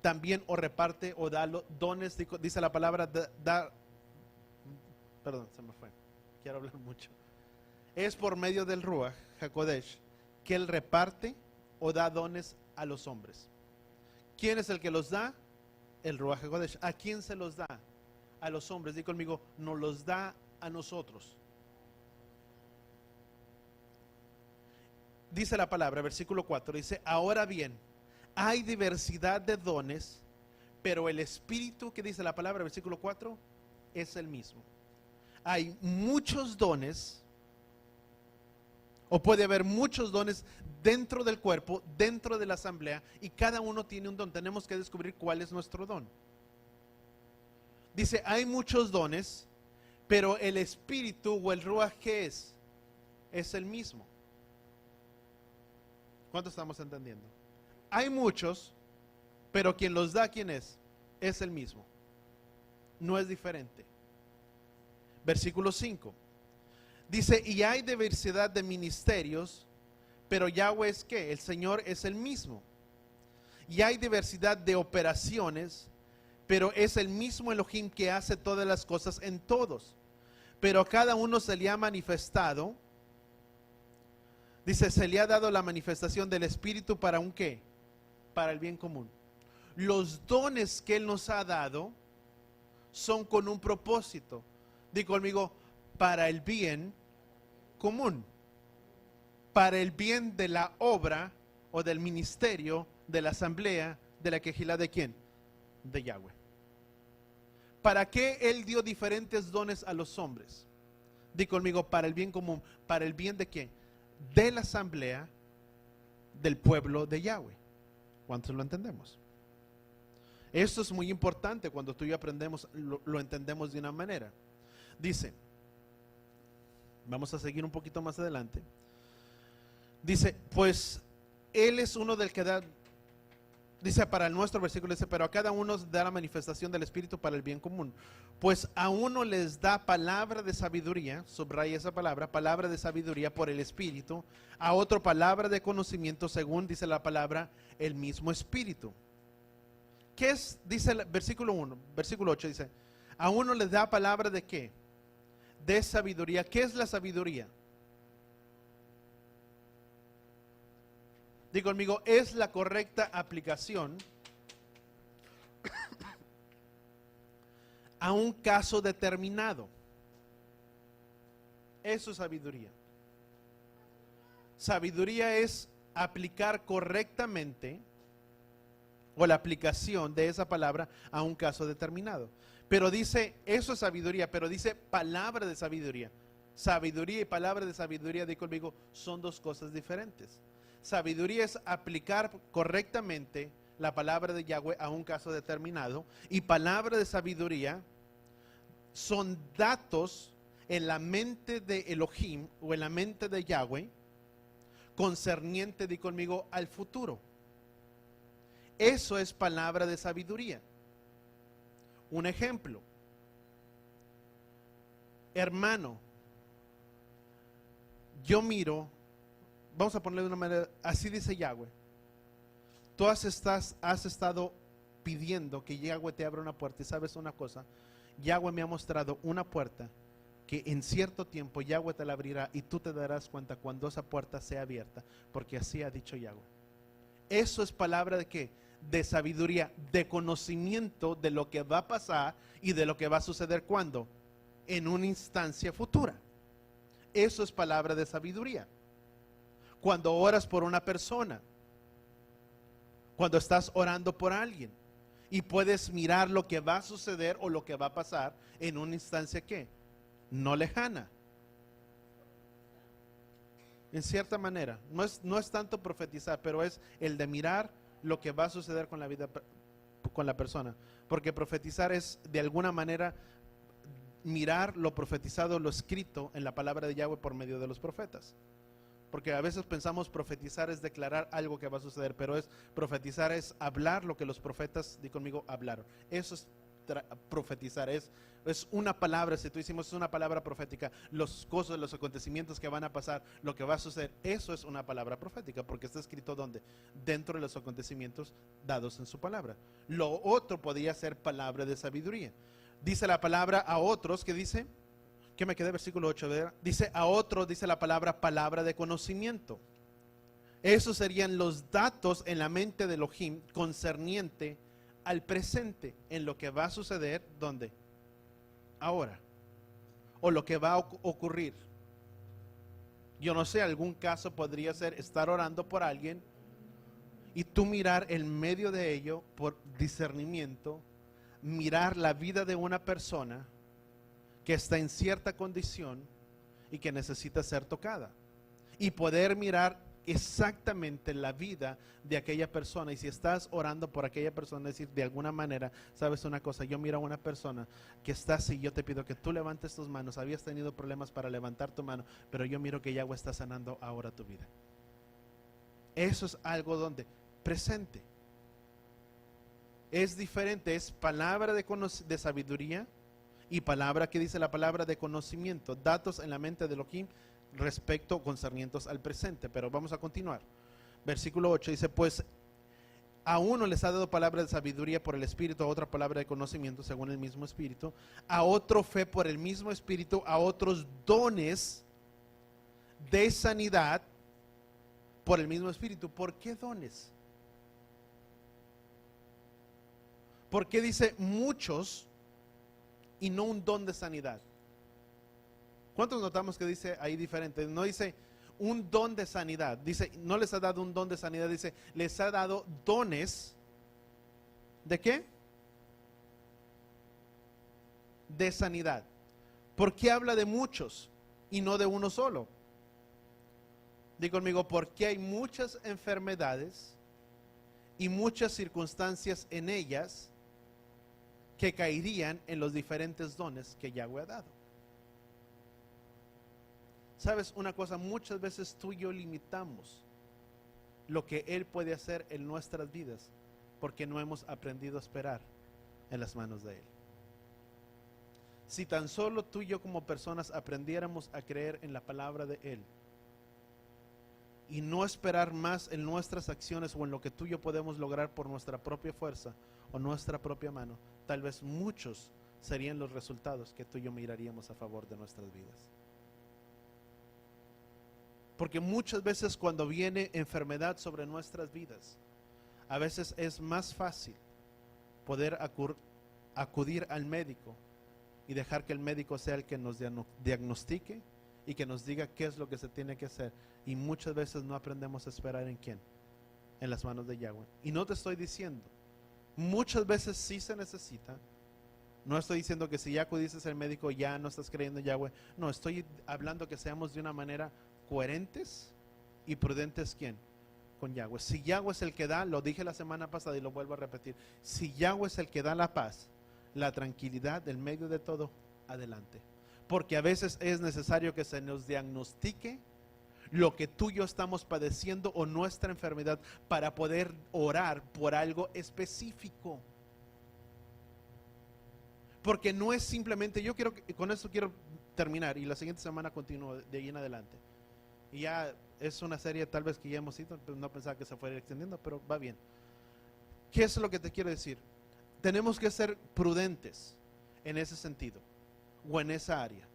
también o reparte o da dones, dice la palabra, perdón, se me fue, quiero hablar mucho. Es por medio del Ruach HaKodesh que Él reparte o da dones a los hombres. ¿Quién es el que los da? El Ruach HaKodesh. ¿A quién se los da? A los hombres. Di conmigo, nos los da a nosotros. Dice la palabra, versículo 4, dice, ahora bien, hay diversidad de dones, pero el Espíritu, que dice la palabra, versículo 4, es el mismo. Hay muchos dones, o puede haber muchos dones dentro del cuerpo, dentro de la asamblea, y cada uno tiene un don. Tenemos que descubrir cuál es nuestro don. Dice, hay muchos dones, pero el Espíritu o el Ruach, ¿qué es? Es el mismo. ¿Cuánto estamos entendiendo? Hay muchos, pero quien los da, ¿quién es? Es el mismo. No es diferente. Versículo 5. Dice, y hay diversidad de ministerios, pero Yahweh es ¿qué? El Señor es el mismo. Y hay diversidad de operaciones, pero es el mismo Elohim que hace todas las cosas en todos. Pero a cada uno se le ha manifestado, dice, se le ha dado la manifestación del Espíritu para un ¿qué? Para el bien común. Los dones que Él nos ha dado son con un propósito. Digo conmigo, para el bien común. Para el bien de la obra o del ministerio, de la asamblea, de la quejilá, ¿de quién? De Yahweh. ¿Para qué Él dio diferentes dones a los hombres? Di conmigo, para el bien común. ¿Para el bien de quién? De la asamblea del pueblo de Yahweh. ¿Cuántos lo entendemos? Esto es muy importante. Cuando tú y yo aprendemos, lo entendemos de una manera. Dice, vamos a seguir un poquito más adelante. Dice, pues Él es uno del que da, dice para el nuestro versículo, dice, pero a cada uno da la manifestación del Espíritu para el bien común. Pues a uno les da palabra de sabiduría, subraya esa palabra de sabiduría por el Espíritu, a otro palabra de conocimiento según, dice la palabra, el mismo Espíritu. ¿Qué es? Dice el versículo 1, versículo 8, dice, a uno les da palabra de ¿qué? De sabiduría. ¿Qué es la sabiduría? Digo conmigo, es la correcta aplicación a un caso determinado. Eso es sabiduría. Sabiduría es aplicar correctamente o la aplicación de esa palabra a un caso determinado. Pero dice, eso es sabiduría, pero dice palabra de sabiduría. Sabiduría y palabra de sabiduría, di conmigo, son dos cosas diferentes. Sabiduría es aplicar correctamente la palabra de Yahweh a un caso determinado, y palabra de sabiduría son datos en la mente de Elohim o en la mente de Yahweh concerniente, di conmigo, al futuro. Eso es palabra de sabiduría. Un ejemplo, hermano, yo miro, vamos a ponerle de una manera, así dice Yahweh, tú has estado pidiendo que Yahweh te abra una puerta, y sabes una cosa, Yahweh me ha mostrado una puerta que en cierto tiempo Yahweh te la abrirá, y tú te darás cuenta cuando esa puerta sea abierta, porque así ha dicho Yahweh. Eso es palabra de ¿qué? De sabiduría, de conocimiento de lo que va a pasar y de lo que va a suceder cuando, en una instancia futura. Eso es palabra de sabiduría. Cuando oras por una persona, cuando estás orando por alguien y puedes mirar lo que va a suceder o lo que va a pasar en una instancia ¿qué? No lejana. En cierta manera, no es tanto profetizar, pero es el de mirar lo que va a suceder con la vida, con la persona. Porque profetizar es de alguna manera mirar lo profetizado, lo escrito en la palabra de Yahweh por medio de los profetas. Porque a veces pensamos profetizar es declarar algo que va a suceder, pero profetizar es hablar lo que los profetas, di conmigo, hablaron. Eso es profetizar, es una palabra. Si tú hicimos una palabra profética, los cosas, los acontecimientos que van a pasar, lo que va a suceder, eso es una palabra profética, porque está escrito ¿dónde? Dentro de los acontecimientos dados en su palabra. Lo otro podría ser palabra de sabiduría. Dice la palabra a otros, que dice, que me quedé versículo 8, ¿verdad? Dice a otros, dice la palabra, palabra de conocimiento. Esos serían los datos en la mente de Elohim concerniente al presente, en lo que va a suceder, ¿dónde? Ahora, o lo que va a ocurrir. Yo no sé, algún caso podría ser estar orando por alguien y tú mirar en medio de ello, por discernimiento, mirar la vida de una persona que está en cierta condición y que necesita ser tocada, y poder mirar exactamente la vida de aquella persona. Y si estás orando por aquella persona, decir de alguna manera, sabes una cosa, yo miro a una persona que está así, yo te pido que tú levantes tus manos, habías tenido problemas para levantar tu mano, pero yo miro que Yahweh está sanando ahora tu vida. Eso es algo donde presente es diferente, es palabra de sabiduría y palabra, que dice la palabra, de conocimiento, datos en la mente de Elohim respecto concernientes al presente. Pero vamos a continuar. Versículo 8 dice, pues a uno les ha dado palabra de sabiduría por el Espíritu, a otra palabra de conocimiento según el mismo Espíritu, a otro fe por el mismo Espíritu, a otros dones de sanidad por el mismo Espíritu. ¿Por qué dones? ¿Por qué dice muchos y no un don de sanidad? ¿Cuántos notamos que dice ahí diferente? No dice un don de sanidad, dice, no les ha dado un don de sanidad, dice, les ha dado dones. ¿De qué? De sanidad. ¿Por qué habla de muchos y no de uno solo? Diga conmigo, porque hay muchas enfermedades y muchas circunstancias en ellas que caerían en los diferentes dones que Yahweh ha dado. ¿Sabes una cosa? Muchas veces tú y yo limitamos lo que Él puede hacer en nuestras vidas porque no hemos aprendido a esperar en las manos de Él. Si tan solo tú y yo como personas aprendiéramos a creer en la palabra de Él y no esperar más en nuestras acciones o en lo que tú y yo podemos lograr por nuestra propia fuerza o nuestra propia mano, tal vez muchos serían los resultados que tú y yo miraríamos a favor de nuestras vidas. Porque muchas veces cuando viene enfermedad sobre nuestras vidas, a veces es más fácil poder acudir al médico y dejar que el médico sea el que nos diagnostique y que nos diga qué es lo que se tiene que hacer. Y muchas veces no aprendemos a esperar en quién, en las manos de Yahweh. Y no te estoy diciendo, muchas veces sí se necesita. No estoy diciendo que si ya acudiste al médico ya no estás creyendo en Yahweh. No, estoy hablando que seamos de una manera coherentes y prudentes. ¿Quién? Con Yahweh. Si Yahweh es el que da, lo dije la semana pasada y lo vuelvo a repetir, si Yahweh es el que da la paz, la tranquilidad en medio de todo, adelante. Porque a veces es necesario que se nos diagnostique lo que tú y yo estamos padeciendo o nuestra enfermedad para poder orar por algo específico. Porque no es simplemente, yo quiero, con esto quiero terminar y la siguiente semana continúo de ahí en adelante. Y ya es una serie tal vez que ya hemos ido, pero no pensaba que se fuera extendiendo, pero va bien. ¿Qué es lo que te quiero decir? Tenemos que ser prudentes en ese sentido o en esa área.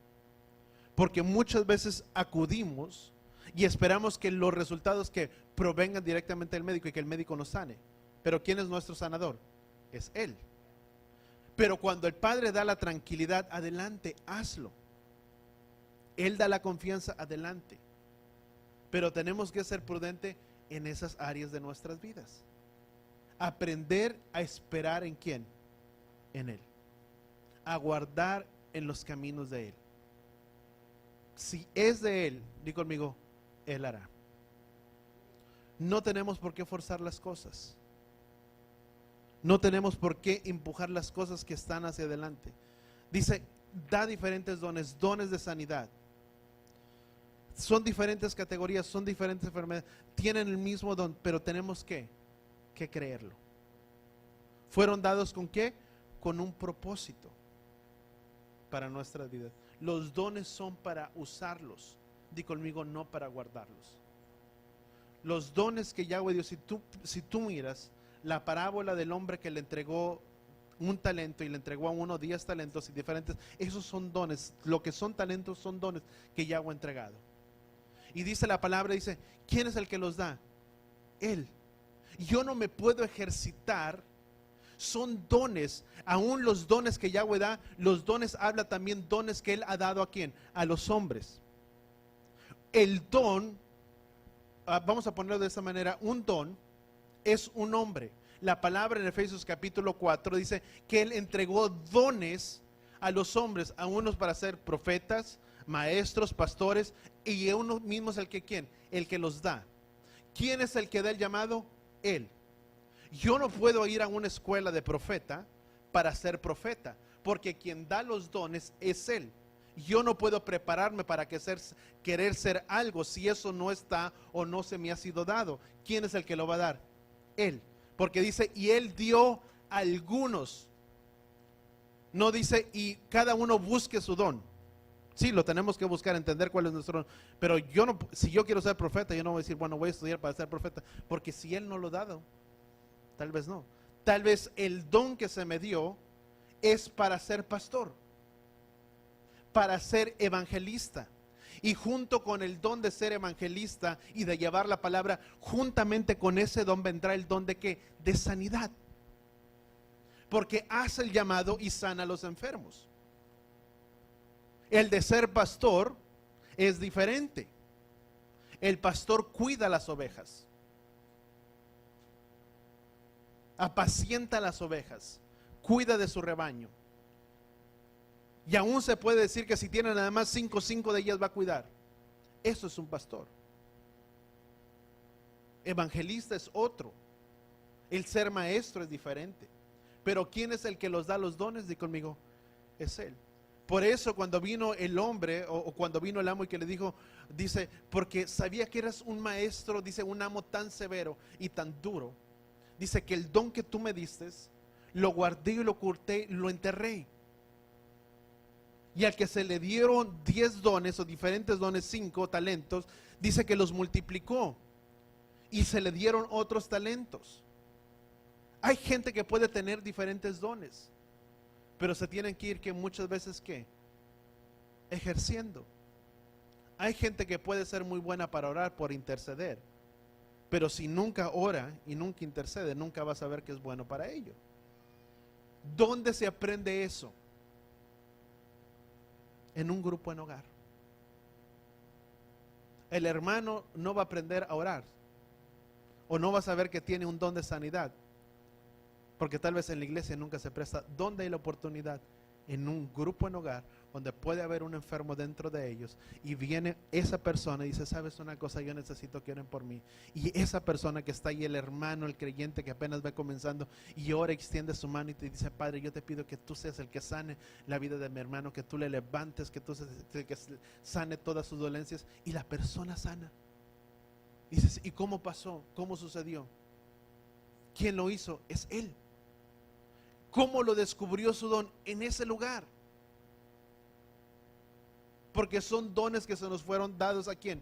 Porque muchas veces acudimos y esperamos que los resultados que provengan directamente del médico y que el médico nos sane. Pero ¿quién es nuestro sanador? Es Él. Pero cuando el Padre da la tranquilidad, adelante, hazlo. Él da la confianza, adelante. Pero tenemos que ser prudentes en esas áreas de nuestras vidas. Aprender a esperar en quién, en Él. Aguardar en los caminos de Él. Si es de Él, di conmigo, Él hará. No tenemos por qué forzar las cosas. No tenemos por qué empujar las cosas que están hacia adelante. Dice, da diferentes dones, dones de sanidad. Son diferentes categorías, son diferentes enfermedades. Tienen el mismo don, pero tenemos que creerlo. ¿Fueron dados con qué? Con un propósito para nuestras vidas. Los dones son para usarlos. Di conmigo, no para guardarlos. Los dones que Yahweh dio, si tú miras la parábola del hombre que le entregó un talento y le entregó a uno 10 talentos y diferentes, esos son dones. Lo que son talentos son dones que Yahweh ha entregado. Y dice la palabra, dice, ¿quién es el que los da? Él. Yo no me puedo ejercitar. Son dones, aún los dones que Yahweh da, los dones habla también dones que Él ha dado a quién, a los hombres. El don, vamos a ponerlo de esta manera, un don es un hombre. La palabra en Efesios capítulo 4 dice que Él entregó dones a los hombres, a unos para ser profetas, maestros, pastores, y uno mismo es el que ¿quién? El que los da. ¿Quién es el que da el llamado? Él. Yo no puedo ir a una escuela de profeta para ser profeta, porque quien da los dones es Él. Yo no puedo prepararme para querer ser algo si eso no está o no se me ha sido dado. ¿Quién es el que lo va a dar? Él. Porque dice, y Él dio a algunos. No dice, y cada uno busque su don. Sí, lo tenemos que buscar, entender cuál es nuestro don. Pero yo no, si yo quiero ser profeta, yo no voy a decir, bueno, voy a estudiar para ser profeta, porque si Él no lo ha dado, tal vez no. Tal vez el don que se me dio es para ser pastor, para ser evangelista. Y junto con el don de ser evangelista y de llevar la palabra, juntamente con ese don vendrá el don de ¿qué? De sanidad. Porque hace el llamado y sana a los enfermos. El de ser pastor es diferente. El pastor cuida las ovejas. Apacienta las ovejas, cuida de su rebaño. Y aún se puede decir que si tiene nada más 5 de ellas va a cuidar. Eso es un pastor. Evangelista es otro. El ser maestro es diferente. Pero ¿quién es el que los da los dones? Di conmigo, es Él. Por eso cuando vino el hombre o cuando vino el amo y que le dijo, dice, porque sabía que eras un maestro, dice, un amo tan severo y tan duro. Dice que el don que tú me diste, lo guardé y lo oculté, lo enterré. Y al que se le dieron 10 dones o diferentes dones, 5 talentos, dice que los multiplicó y se le dieron otros talentos. Hay gente que puede tener diferentes dones, pero se tienen que ir que muchas veces ¿qué? Ejerciendo. Hay gente que puede ser muy buena para orar, por interceder, pero si nunca ora y nunca intercede, nunca va a saber que es bueno para ello. ¿Dónde se aprende eso? En un grupo en hogar. el hermano no va a aprender a orar, o no va a saber que tiene un don de sanidad, porque tal vez en la iglesia nunca se presta. ¿Dónde hay la oportunidad? En un grupo en hogar, donde puede haber un enfermo dentro de ellos, y viene esa persona y dice, sabes una cosa, yo necesito que oren por mí. Y esa persona que está ahí, el hermano, el creyente que apenas va comenzando, y ora, extiende su mano y te dice, Padre, yo te pido que tú seas el que sane la vida de mi hermano, que tú le levantes, que tú seas el que sane todas sus dolencias, y la persona sana. Y dices, ¿y cómo pasó? ¿Cómo sucedió? ¿Quién lo hizo? Es Él. ¿Cómo lo descubrió su don? En ese lugar. Porque son dones que se nos fueron dados ¿a quién?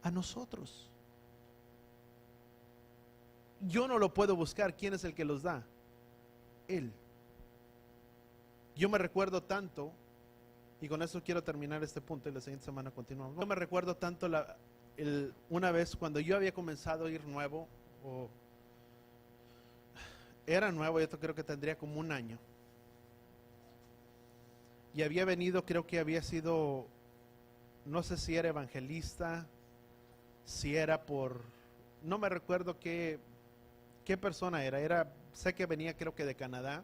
A nosotros. Yo no lo puedo buscar. ¿Quién es el que los da? Él. Yo me recuerdo tanto, y con eso quiero terminar este punto y la siguiente semana continuamos. Yo me recuerdo tanto una vez cuando yo había comenzado a ir nuevo, era nuevo, yo creo que tendría como un año. Y había venido, creo que había sido, no sé si era evangelista, si era no me recuerdo qué persona era, sé que venía creo que de Canadá,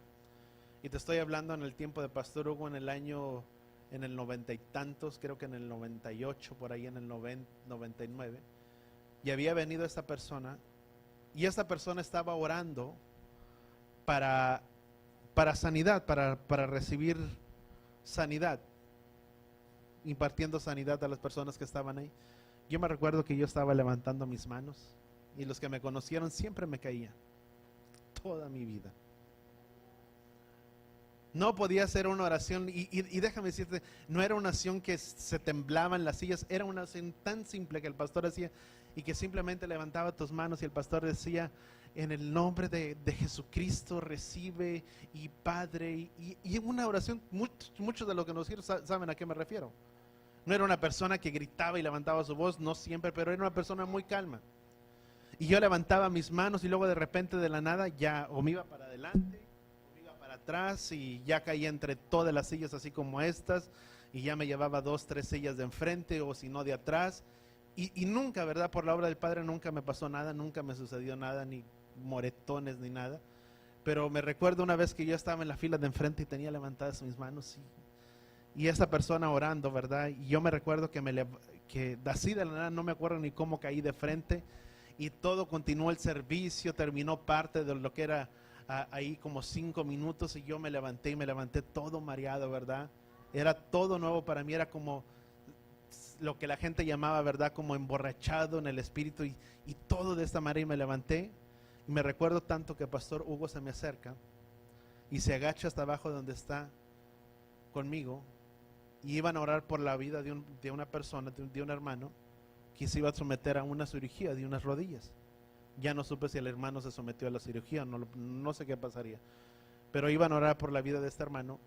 y te estoy hablando en el tiempo de Pastor Hugo, en el 90 y tantos, creo que en el 98, por ahí en el 99, y había venido esta persona, y esta persona estaba orando para sanidad, para recibir sanidad, impartiendo sanidad a las personas que estaban ahí. Yo me recuerdo que yo estaba levantando mis manos, y los que me conocieron siempre me caían, toda mi vida. No podía hacer una oración, y déjame decirte, no era una oración que se temblaban las sillas, era una oración tan simple que el pastor hacía, y que simplemente levantaba tus manos y el pastor decía, en el nombre de Jesucristo recibe, y Padre, y una oración, muchos de los que nos oyeron saben a qué me refiero. No era una persona que gritaba y levantaba su voz, no siempre, pero era una persona muy calma. Y yo levantaba mis manos, y luego de repente, de la nada, ya o me iba para adelante o me iba para atrás, y ya caía entre todas las sillas así como estas, y ya me llevaba 2, 3 sillas de enfrente, o si no de atrás, y nunca, ¿verdad? Por la obra del Padre nunca me pasó nada, nunca me sucedió nada, ni moretones ni nada. Pero me recuerdo una vez que yo estaba en la fila de enfrente y tenía levantadas mis manos, y esta persona orando, ¿verdad? Y yo me recuerdo que así de la nada, no me acuerdo ni cómo caí de frente, y todo continuó el servicio, terminó parte de lo que era ahí como 5 minutos, y yo me levanté todo mareado, ¿verdad? Era todo nuevo para mí, era como lo que la gente llamaba, ¿verdad? Como emborrachado en el espíritu, y todo de esta manera, y me levanté. Y me recuerdo tanto que Pastor Hugo se me acerca y se agacha hasta abajo donde está conmigo, y iban a orar por la vida de una persona, de un hermano que se iba a someter a una cirugía de unas rodillas. Ya no supe si el hermano se sometió a la cirugía, no sé qué pasaría, pero iban a orar por la vida de este hermano,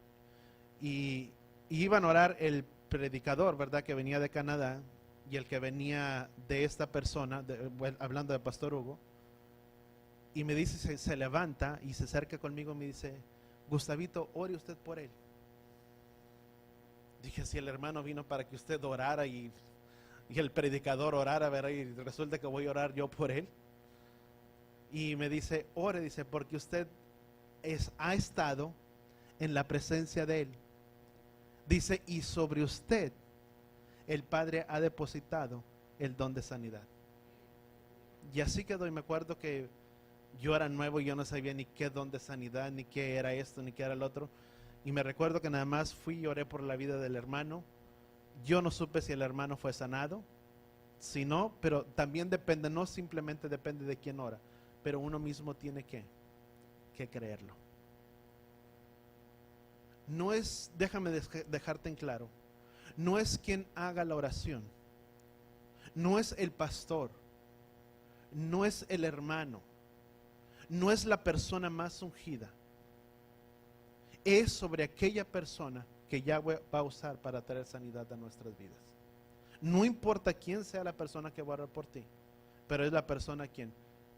y iban a orar el predicador, ¿verdad? Que venía de Canadá, y el que venía de esta persona, hablando de Pastor Hugo. Y me dice, se levanta y se acerca conmigo y me dice, Gustavito, ore usted por él. Dije, si el hermano vino para que usted orara y el predicador orara, ¿verdad? Y resulta que voy a orar yo por él. Y me dice, ore, dice, porque usted ha estado en la presencia de él. Dice, y sobre usted el Padre ha depositado el don de sanidad. Y así quedó, y me acuerdo que yo era nuevo y yo no sabía ni qué don de sanidad, ni qué era esto, ni qué era el otro. Y me recuerdo que nada más fui y oré por la vida del hermano. Yo no supe si el hermano fue sanado, si no, pero también depende, no simplemente depende de quién ora, pero uno mismo tiene que creerlo. No es, déjame dejarte en claro, no es quien haga la oración, no es el pastor, no es el hermano, no es la persona más ungida, es sobre aquella persona que Yahweh va a usar para traer sanidad a nuestras vidas. No importa quién sea la persona que va a orar por ti, pero es la persona que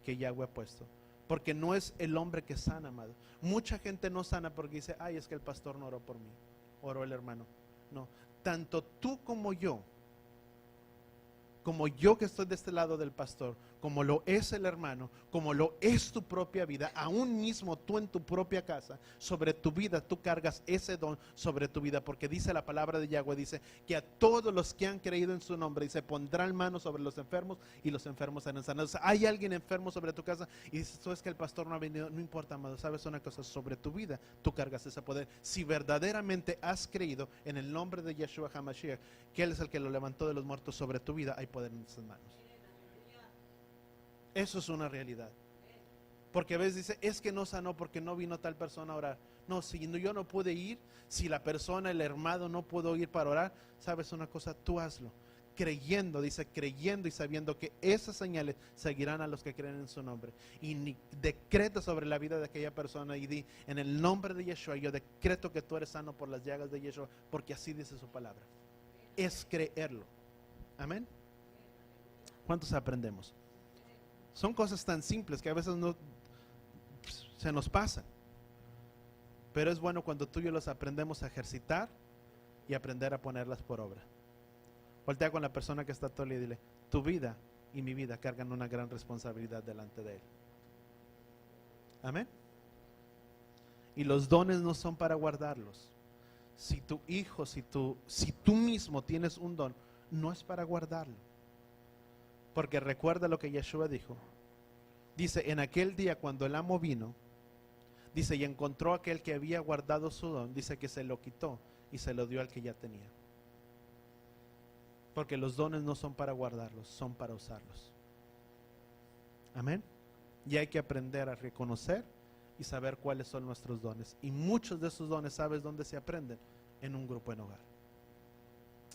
Yahweh ha puesto. Porque no es el hombre que sana, amado. Mucha gente no sana porque dice, ay, es que el pastor no oró por mí, oró el hermano. No, tanto tú como yo como yo que estoy de este lado del pastor, como lo es el hermano, como lo es tu propia vida, aún mismo tú en tu propia casa, sobre tu vida tú cargas ese don sobre tu vida, porque dice la palabra de Yahweh, dice que a todos los que han creído en su nombre, dice, pondrán manos sobre los enfermos y los enfermos serán sanados. Hay alguien enfermo sobre tu casa y dices, tú es que el pastor no ha venido, no importa, amado, sabes una cosa, sobre tu vida tú cargas ese poder. Si verdaderamente has creído en el nombre de Yeshua HaMashiach, que Él es el que lo levantó de los muertos, sobre tu vida hay poder en sus manos. Eso es una realidad. Porque a veces dice, es que no sanó porque no vino tal persona a orar. No, si yo no pude ir, si la persona, el hermano no pudo ir para orar, sabes una cosa, tú hazlo. Creyendo, dice, creyendo y sabiendo que esas señales seguirán a los que creen en su nombre. Y decreta sobre la vida de aquella persona y di, en el nombre de Yeshua, yo decreto que tú eres sano por las llagas de Yeshua, porque así dice su palabra. Es creerlo. Amén. ¿Cuántos aprendemos? Son cosas tan simples que a veces no se nos pasan, pero es bueno cuando tú y yo los aprendemos a ejercitar y aprender a ponerlas por obra. Voltea con la persona que está a tu lado y dile, tu vida y mi vida cargan una gran responsabilidad delante de Él. Amén. Y los dones no son para guardarlos. Si tu hijo, si tú mismo tienes un don, no es para guardarlo. Porque recuerda lo que Yeshua dijo. Dice, en aquel día cuando el amo vino, dice, y encontró a aquel que había guardado su don, dice que se lo quitó y se lo dio al que ya tenía. Porque los dones no son para guardarlos, son para usarlos. Amén. Y hay que aprender a reconocer y saber cuáles son nuestros dones. Y muchos de esos dones, ¿sabes dónde se aprenden? En un grupo en hogar.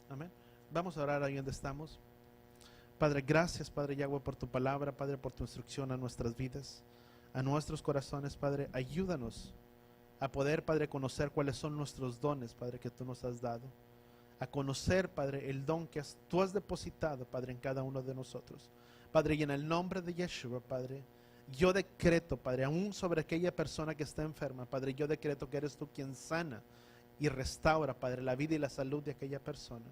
Amén. Vamos a orar ahí donde estamos. Padre, gracias, Padre Yahweh, por tu palabra, Padre, por tu instrucción a nuestras vidas, a nuestros corazones, Padre. Ayúdanos a poder, Padre, conocer cuáles son nuestros dones, Padre, que tú nos has dado. A conocer, Padre, el don que tú has depositado, Padre, en cada uno de nosotros. Padre, y en el nombre de Yeshua, Padre, yo decreto, Padre, aún sobre aquella persona que está enferma, Padre, yo decreto que eres tú quien sana y restaura, Padre, la vida y la salud de aquella persona.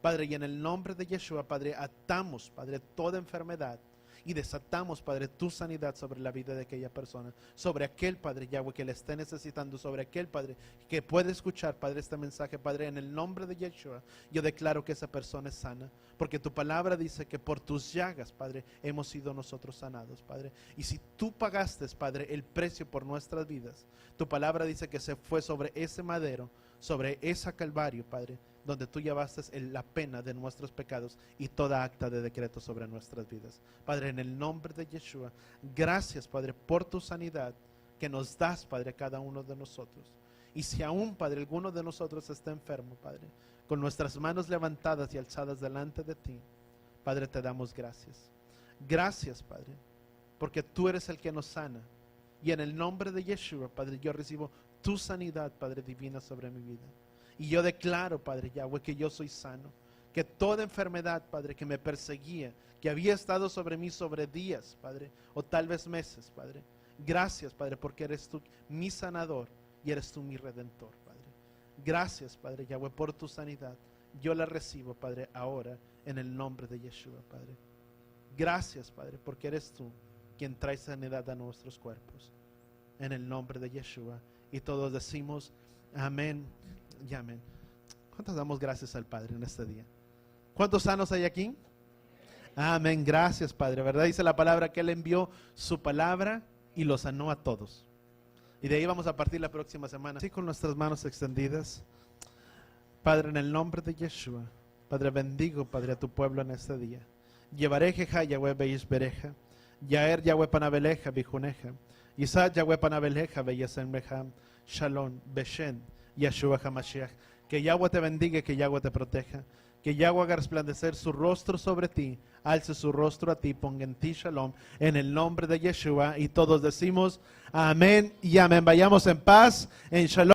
Padre, y en el nombre de Yeshua, Padre, atamos, Padre, toda enfermedad y desatamos, Padre, tu sanidad sobre la vida de aquella persona, sobre aquel, Padre Yahweh, que le esté necesitando, sobre aquel, Padre, que puede escuchar, Padre, este mensaje. Padre, en el nombre de Yeshua, yo declaro que esa persona es sana, porque tu palabra dice que por tus llagas, Padre, hemos sido nosotros sanados, Padre. Y si tú pagaste, Padre, el precio por nuestras vidas, tu palabra dice que se fue sobre ese madero, sobre ese calvario, Padre, donde tú llevaste la pena de nuestros pecados y toda acta de decreto sobre nuestras vidas. Padre, en el nombre de Yeshua, gracias, Padre, por tu sanidad que nos das, Padre, a cada uno de nosotros. Y si aún, Padre, alguno de nosotros está enfermo, Padre, con nuestras manos levantadas y alzadas delante de ti, Padre, te damos gracias. Gracias, Padre, porque tú eres el que nos sana. Y en el nombre de Yeshua, Padre, yo recibo tu sanidad, Padre, divina sobre mi vida. Y yo declaro, Padre Yahweh, que yo soy sano, que toda enfermedad, Padre, que me perseguía, que había estado sobre mí sobre días, Padre, o tal vez meses, Padre. Gracias, Padre, porque eres tú mi sanador y eres tú mi redentor, Padre. Gracias, Padre Yahweh, por tu sanidad. Yo la recibo, Padre, ahora en el nombre de Yeshua, Padre. Gracias, Padre, porque eres tú quien trae sanidad a nuestros cuerpos. En el nombre de Yeshua. Y todos decimos amén y amén. ¿Cuántos damos gracias al Padre en este día? ¿Cuántos sanos hay aquí? Amén, gracias, Padre, ¿verdad? Dice la palabra que Él envió su palabra y lo sanó a todos. Y de ahí vamos a partir la próxima semana. Así con nuestras manos extendidas. Padre, en el nombre de Yeshua, Padre, bendigo, Padre, a tu pueblo en este día. Llevaré Jeja, Yahweh Beish Bereja, Yaer Yahweh Panabeleja, Bijuneja, Isaac Yahweh Panabeleja, Beyasem Beham, Shalom, Beshen, Yeshua HaMashiach. Que Yahweh te bendiga, que Yahweh te proteja, que Yahweh haga resplandecer su rostro sobre ti, alce su rostro a ti, ponga en ti Shalom, en el nombre de Yeshua. Y todos decimos amén y amén. Vayamos en paz, en Shalom.